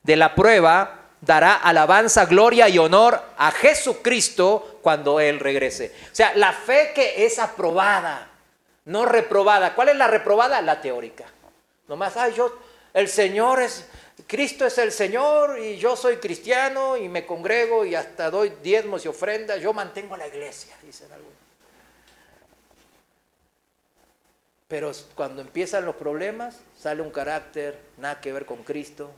de la prueba dará alabanza, gloria y honor a Jesucristo cuando Él regrese. O sea, la fe que es aprobada, no reprobada. ¿Cuál es la reprobada? La teórica. Nomás, el Señor es... Cristo es el Señor y yo soy cristiano y me congrego y hasta doy diezmos y ofrendas. Yo mantengo la iglesia, dicen algunos. Pero cuando empiezan los problemas, sale un carácter nada que ver con Cristo.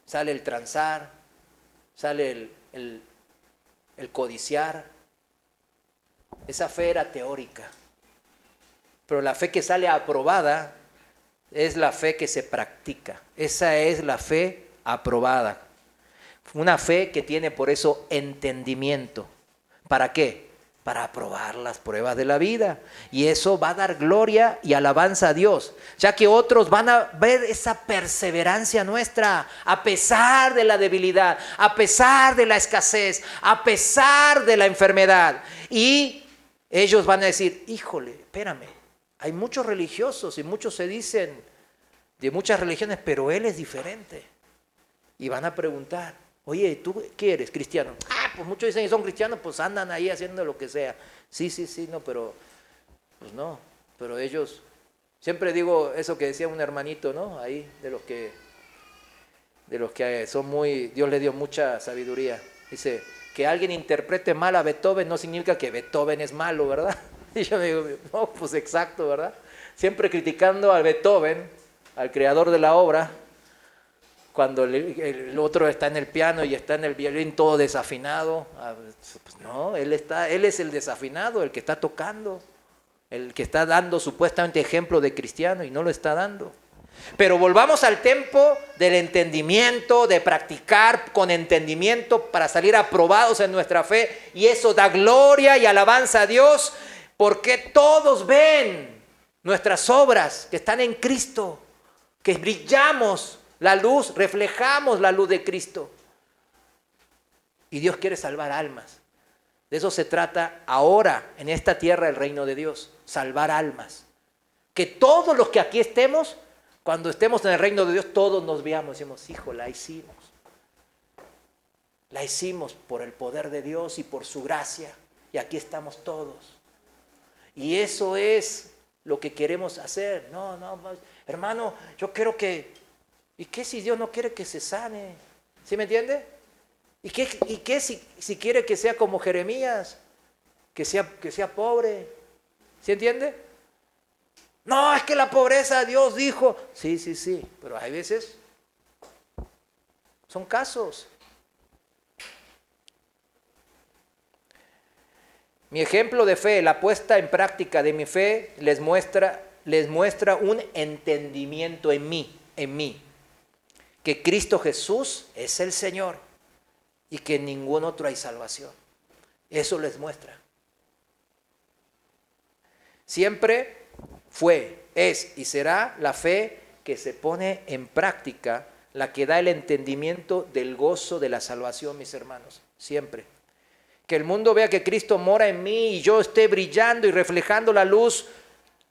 Sale el transar, sale el codiciar. Esa fe era teórica. Pero la fe que sale aprobada es la fe que se practica. Esa es la fe aprobada. Una fe que tiene por eso entendimiento. ¿Para qué? Para aprobar las pruebas de la vida. Y eso va a dar gloria y alabanza a Dios, ya que otros van a ver esa perseverancia nuestra, a pesar de la debilidad, a pesar de la escasez, a pesar de la enfermedad. Y ellos van a decir, híjole, espérame. Hay muchos religiosos y muchos se dicen de muchas religiones, pero él es diferente. Y van a preguntar, oye, ¿tú qué eres? ¿Cristiano? Pues muchos dicen que son cristianos, pues andan ahí haciendo lo que sea. Sí, no, pero pues no. Pero ellos, siempre digo eso que decía un hermanito, ¿no? Ahí, de los que son muy, Dios le dio mucha sabiduría. Dice, que alguien interprete mal a Beethoven no significa que Beethoven es malo, ¿verdad? Y yo me digo, no, pues exacto, ¿verdad? Siempre criticando a Beethoven, al creador de la obra, cuando el otro está en el piano y está en el violín todo desafinado. Pues no, él es el desafinado, el que está tocando, el que está dando supuestamente ejemplo de cristiano y no lo está dando. Pero volvamos al tiempo del entendimiento, de practicar con entendimiento para salir aprobados en nuestra fe, y eso da gloria y alabanza a Dios. Porque todos ven nuestras obras que están en Cristo, que brillamos la luz, reflejamos la luz de Cristo. Y Dios quiere salvar almas. De eso se trata ahora, en esta tierra, el reino de Dios, salvar almas. Que todos los que aquí estemos, cuando estemos en el reino de Dios, todos nos veamos y decimos, hijo, la hicimos. La hicimos por el poder de Dios y por su gracia. Y aquí estamos todos. Y eso es lo que queremos hacer. No, hermano, yo quiero que... ¿Y qué si Dios no quiere que se sane? ¿Sí me entiende? ¿Y qué si quiere que sea como Jeremías? Que sea pobre. ¿Sí entiende? No, es que la pobreza Dios dijo. Sí, pero hay veces son casos. Mi ejemplo de fe, la puesta en práctica de mi fe, les muestra un entendimiento en mí, que Cristo Jesús es el Señor y que en ningún otro hay salvación. Eso les muestra. Siempre fue, es y será la fe que se pone en práctica la que da el entendimiento del gozo de la salvación, mis hermanos, siempre. Que el mundo vea que Cristo mora en mí y yo esté brillando y reflejando la luz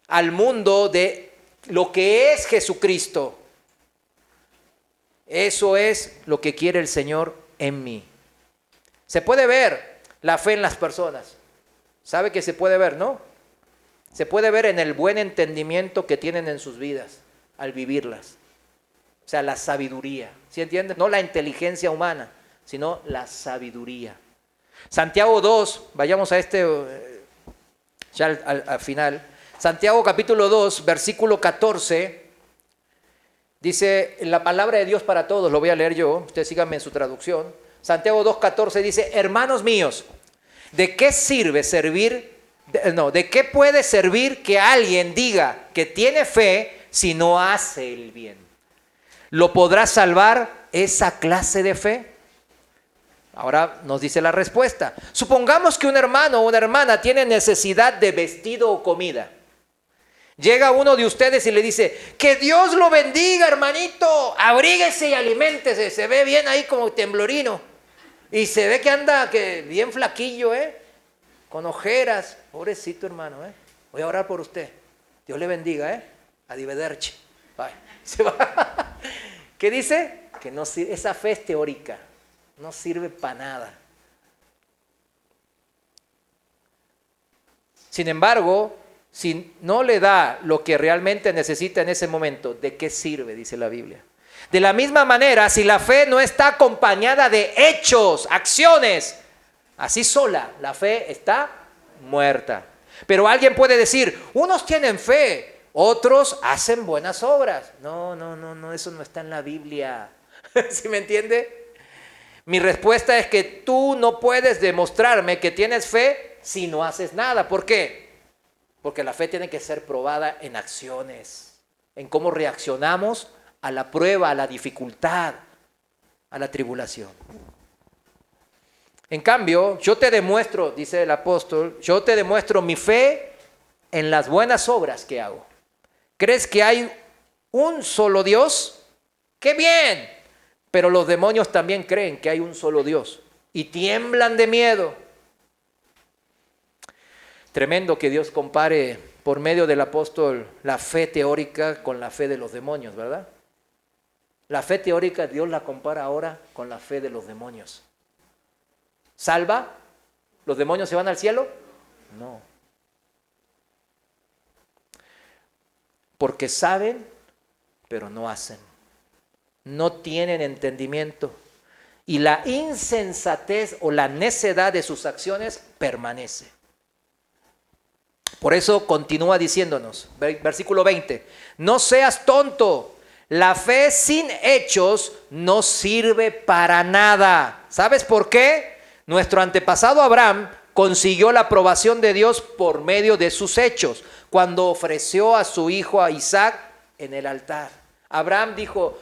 al mundo de lo que es Jesucristo. Eso es lo que quiere el Señor en mí. Se puede ver la fe en las personas. ¿Sabe que se puede ver, no? Se puede ver en el buen entendimiento que tienen en sus vidas al vivirlas. O sea, la sabiduría. ¿Sí entienden? No la inteligencia humana, sino la sabiduría. Santiago 2, vayamos a ya al final. Santiago capítulo 2, versículo 14, dice la palabra de Dios para todos, lo voy a leer yo, ustedes síganme en su traducción. Santiago 2, 14 dice, hermanos míos, ¿de qué sirve servir? ¿De qué puede servir que alguien diga que tiene fe si no hace el bien? ¿Lo podrá salvar esa clase de fe? Ahora nos dice la respuesta. Supongamos que un hermano o una hermana tiene necesidad de vestido o comida. Llega uno de ustedes y le dice, que Dios lo bendiga, hermanito, abríguese y aliméntese. Se ve bien ahí como temblorino. Y se ve que anda bien flaquillo, con ojeras. Pobrecito hermano, voy a orar por usted. Dios le bendiga, Arrivederci. Bye. Se va. ¿Qué dice? Que no sirve. Esa fe es teórica. No sirve para nada. Sin embargo, si no le da lo que realmente necesita en ese momento, ¿de qué sirve? Dice la Biblia. De la misma manera, si la fe no está acompañada de hechos, acciones, así sola, la fe está muerta. Pero alguien puede decir, unos tienen fe, otros hacen buenas obras. No, eso no está en la Biblia. ¿Sí me entiende? Mi respuesta es que tú no puedes demostrarme que tienes fe si no haces nada. ¿Por qué? Porque la fe tiene que ser probada en acciones, en cómo reaccionamos a la prueba, a la dificultad, a la tribulación. En cambio, yo te demuestro, dice el apóstol, yo te demuestro mi fe en las buenas obras que hago. ¿Crees que hay un solo Dios? ¡Qué bien! Pero los demonios también creen que hay un solo Dios y tiemblan de miedo. Tremendo que Dios compare por medio del apóstol la fe teórica con la fe de los demonios, ¿verdad? La fe teórica Dios la compara ahora con la fe de los demonios. ¿Salva? ¿Los demonios se van al cielo? No. Porque saben, pero no hacen. No tienen entendimiento. Y la insensatez o la necedad de sus acciones permanece. Por eso continúa diciéndonos, versículo 20, no seas tonto, la fe sin hechos no sirve para nada. ¿Sabes por qué? Nuestro antepasado Abraham consiguió la aprobación de Dios por medio de sus hechos, cuando ofreció a su hijo a Isaac en el altar. Abraham dijo,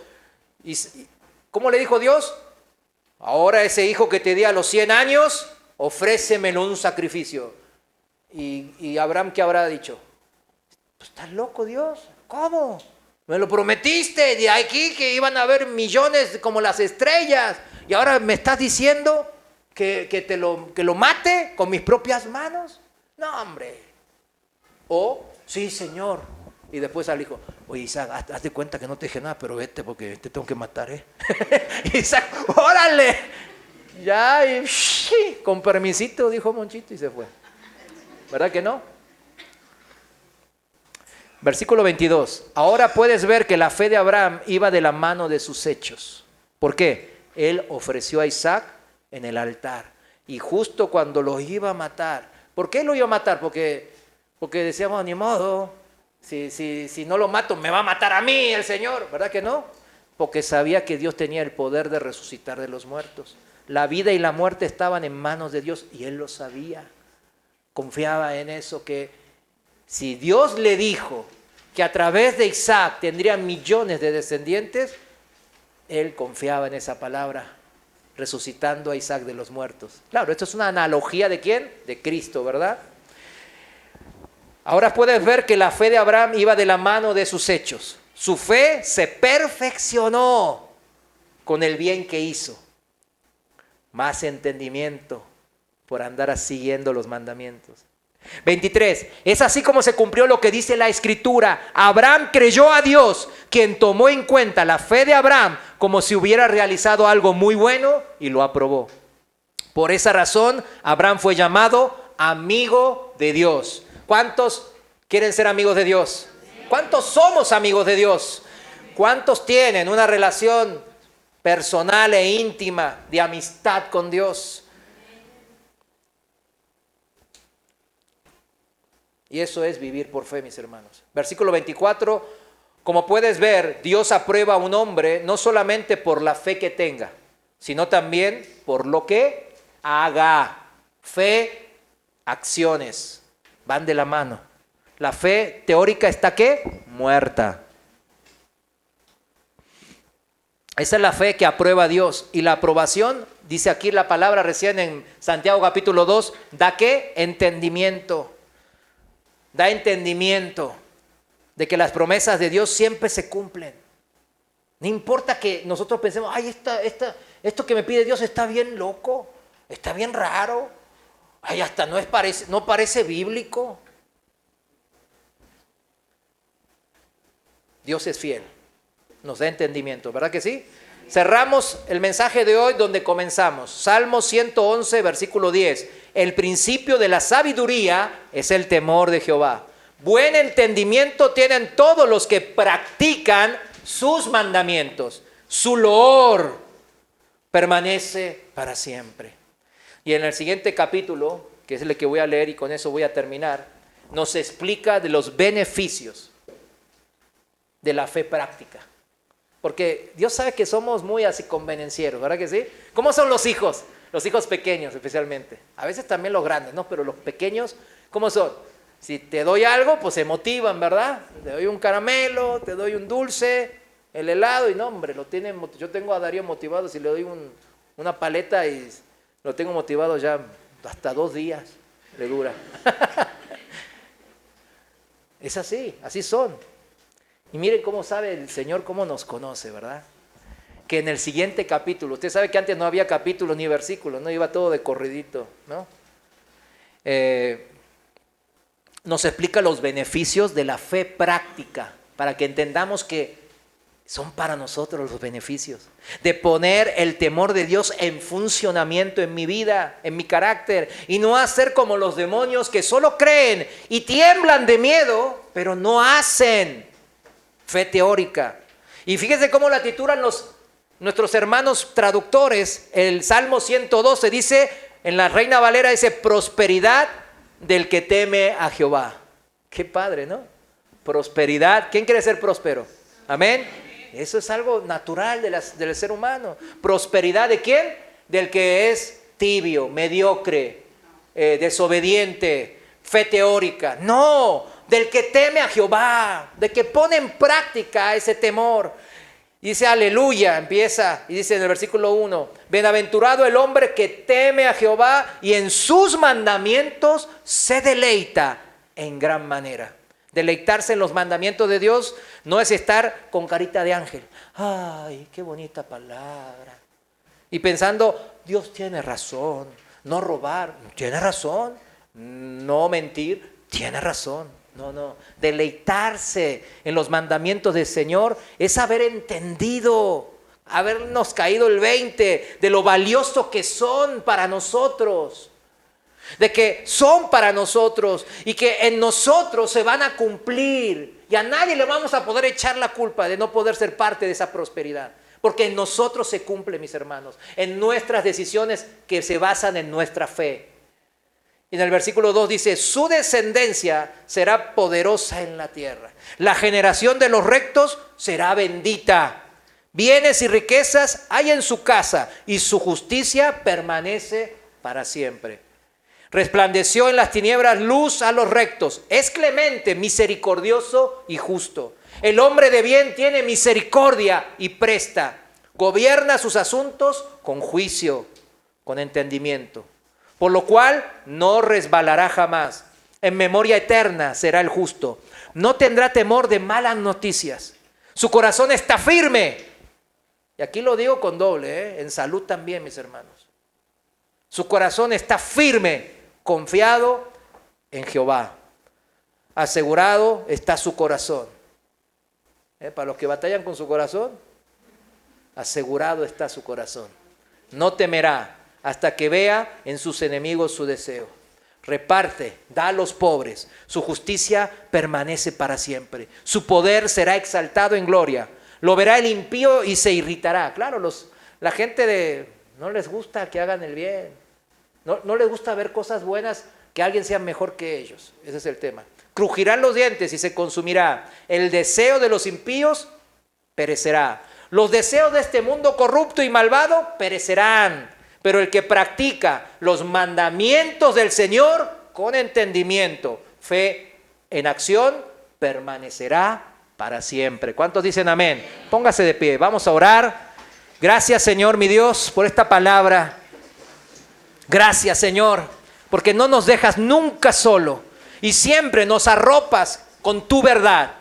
¿cómo le dijo Dios? Ahora ese hijo que te di a los 100 años, ofrécemelo un sacrificio. Y Abraham, ¿qué habrá dicho? Pues estás loco, Dios. ¿Cómo? Me lo prometiste de aquí que iban a haber millones como las estrellas. Y ahora me estás diciendo que lo mate con mis propias manos. No, hombre. O, sí, Señor. Y después al hijo, oye, Isaac, haz de cuenta que no te dije nada, pero vete porque te tengo que matar, Isaac, órale. Ya, con permisito, dijo Monchito y se fue. ¿Verdad que no? Versículo 22. Ahora puedes ver que la fe de Abraham iba de la mano de sus hechos. ¿Por qué? Él ofreció a Isaac en el altar. Y justo cuando lo iba a matar. ¿Por qué lo iba a matar? Porque decíamos, ni modo. Si no lo mato, me va a matar a mí el Señor. ¿Verdad que no? Porque sabía que Dios tenía el poder de resucitar de los muertos. La vida y la muerte estaban en manos de Dios y él lo sabía. Confiaba en eso, que si Dios le dijo que a través de Isaac tendría millones de descendientes, él confiaba en esa palabra, resucitando a Isaac de los muertos. Claro, esto es una analogía ¿de quién? De Cristo, ¿verdad? Ahora puedes ver que la fe de Abraham iba de la mano de sus hechos. Su fe se perfeccionó con el bien que hizo. Más entendimiento por andar siguiendo los mandamientos. 23. Es así como se cumplió lo que dice la Escritura. Abraham creyó a Dios, quien tomó en cuenta la fe de Abraham como si hubiera realizado algo muy bueno y lo aprobó. Por esa razón, Abraham fue llamado amigo de Dios. ¿Cuántos quieren ser amigos de Dios? ¿Cuántos somos amigos de Dios? ¿Cuántos tienen una relación personal e íntima de amistad con Dios? Y eso es vivir por fe, mis hermanos. Versículo 24, como puedes ver, Dios aprueba a un hombre no solamente por la fe que tenga, sino también por lo que haga. Fe, acciones, van de la mano. La fe teórica está ¿qué? Muerta. Esa es la fe que aprueba a Dios. Y la aprobación, dice aquí la palabra recién en Santiago capítulo 2, ¿da qué? Entendimiento. Da entendimiento de que las promesas de Dios siempre se cumplen. No importa que nosotros pensemos, ay, esto que me pide Dios está bien loco, está bien raro, ay, hasta no parece bíblico. Dios es fiel, nos da entendimiento, ¿verdad que sí? Cerramos el mensaje de hoy donde comenzamos. Salmo 111, versículo 10. El principio de la sabiduría es el temor de Jehová. Buen entendimiento tienen todos los que practican sus mandamientos. Su loor permanece para siempre. Y en el siguiente capítulo, que es el que voy a leer y con eso voy a terminar, nos explica de los beneficios de la fe práctica. Porque Dios sabe que somos muy así convenencieros, ¿verdad que sí? ¿Cómo son los hijos? Los hijos pequeños especialmente. A veces también los grandes, ¿no? Pero los pequeños, ¿cómo son? Si te doy algo, pues se motivan, ¿verdad? Te doy un caramelo, te doy un dulce, el helado, y no, hombre, yo tengo a Darío motivado, si le doy una paleta y lo tengo motivado ya hasta 2 días, le dura. Es así son. Y miren cómo sabe el Señor, cómo nos conoce, ¿verdad? Que en el siguiente capítulo, usted sabe que antes no había capítulos ni versículos, no iba todo de corridito, ¿no? Nos explica los beneficios de la fe práctica, para que entendamos que son para nosotros los beneficios de poner el temor de Dios en funcionamiento en mi vida, en mi carácter, y no hacer como los demonios que solo creen y tiemblan de miedo, pero no hacen. Fe teórica. Y fíjense cómo la titulan nuestros hermanos traductores. El Salmo 112 dice, en la Reina Valera dice, prosperidad del que teme a Jehová. Qué padre, ¿no? Prosperidad. ¿Quién quiere ser próspero? Amén. Eso es algo natural del ser humano. ¿Prosperidad de quién? Del que es tibio, mediocre, desobediente, fe teórica. No, del que teme a Jehová, de que pone en práctica ese temor. Dice aleluya, empieza y dice en el versículo 1, bienaventurado el hombre que teme a Jehová y en sus mandamientos se deleita en gran manera. Deleitarse en los mandamientos de Dios no es estar con carita de ángel. Ay, qué bonita palabra. Y pensando, Dios tiene razón. No robar, tiene razón. No mentir, tiene razón. No. Deleitarse en los mandamientos del Señor es haber entendido, habernos caído el 20 de lo valioso que son para nosotros. De que son para nosotros y que en nosotros se van a cumplir. Y a nadie le vamos a poder echar la culpa de no poder ser parte de esa prosperidad. Porque en nosotros se cumple, mis hermanos. En nuestras decisiones que se basan en nuestra fe. Y en el versículo 2 dice, su descendencia será poderosa en la tierra. La generación de los rectos será bendita. Bienes y riquezas hay en su casa y su justicia permanece para siempre. Resplandeció en las tinieblas luz a los rectos. Es clemente, misericordioso y justo. El hombre de bien tiene misericordia y presta. Gobierna sus asuntos con juicio, con entendimiento. Por lo cual no resbalará jamás. En memoria eterna será el justo. No tendrá temor de malas noticias. Su corazón está firme. Y aquí lo digo con doble, en salud también, mis hermanos. Su corazón está firme, confiado en Jehová. Asegurado está su corazón. Para los que batallan con su corazón, asegurado está su corazón. No temerá hasta que vea en sus enemigos su deseo. Reparte, da a los pobres. Su justicia permanece para siempre. Su poder será exaltado en gloria. Lo verá el impío y se irritará. Claro, la gente no les gusta que hagan el bien. No les gusta ver cosas buenas, que alguien sea mejor que ellos. Ese es el tema. Crujirán los dientes y se consumirá. El deseo de los impíos perecerá. Los deseos de este mundo corrupto y malvado perecerán. Pero el que practica los mandamientos del Señor con entendimiento, fe en acción, permanecerá para siempre. ¿Cuántos dicen amén? Póngase de pie, vamos a orar. Gracias, Señor, mi Dios, por esta palabra. Gracias, Señor, porque no nos dejas nunca solo y siempre nos arropas con tu verdad.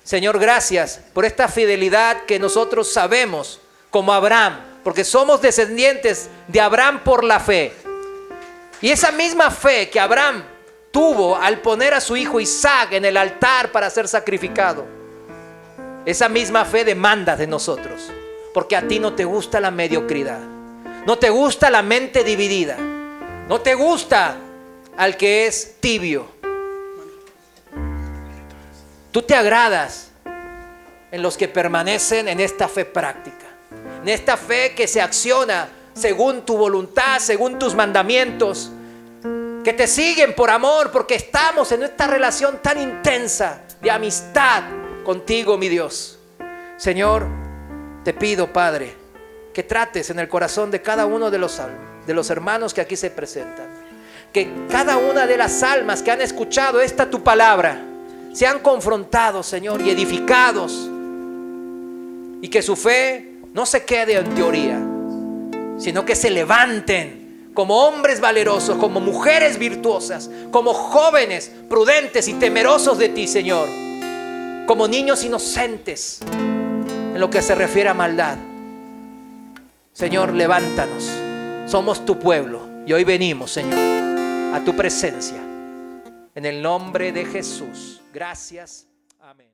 Señor, gracias por esta fidelidad que nosotros sabemos como Abraham, porque somos descendientes de Abraham por la fe. Y esa misma fe que Abraham tuvo al poner a su hijo Isaac en el altar para ser sacrificado, esa misma fe demanda de nosotros, porque a ti no te gusta la mediocridad, no te gusta la mente dividida, no te gusta al que es tibio. Tú te agradas en los que permanecen en esta fe práctica, en esta fe que se acciona según tu voluntad, según tus mandamientos, que te siguen por amor, porque estamos en esta relación tan intensa de amistad contigo, mi Dios. Señor, te pido, Padre, que trates en el corazón de cada uno de los hermanos que aquí se presentan, que cada una de las almas que han escuchado esta tu palabra sean confrontados, Señor, y edificados, y que su fe no se quede en teoría, sino que se levanten como hombres valerosos, como mujeres virtuosas, como jóvenes prudentes y temerosos de ti, Señor, como niños inocentes en lo que se refiere a maldad. Señor, levántanos, somos tu pueblo y hoy venimos, Señor, a tu presencia, en el nombre de Jesús. Gracias. Amén.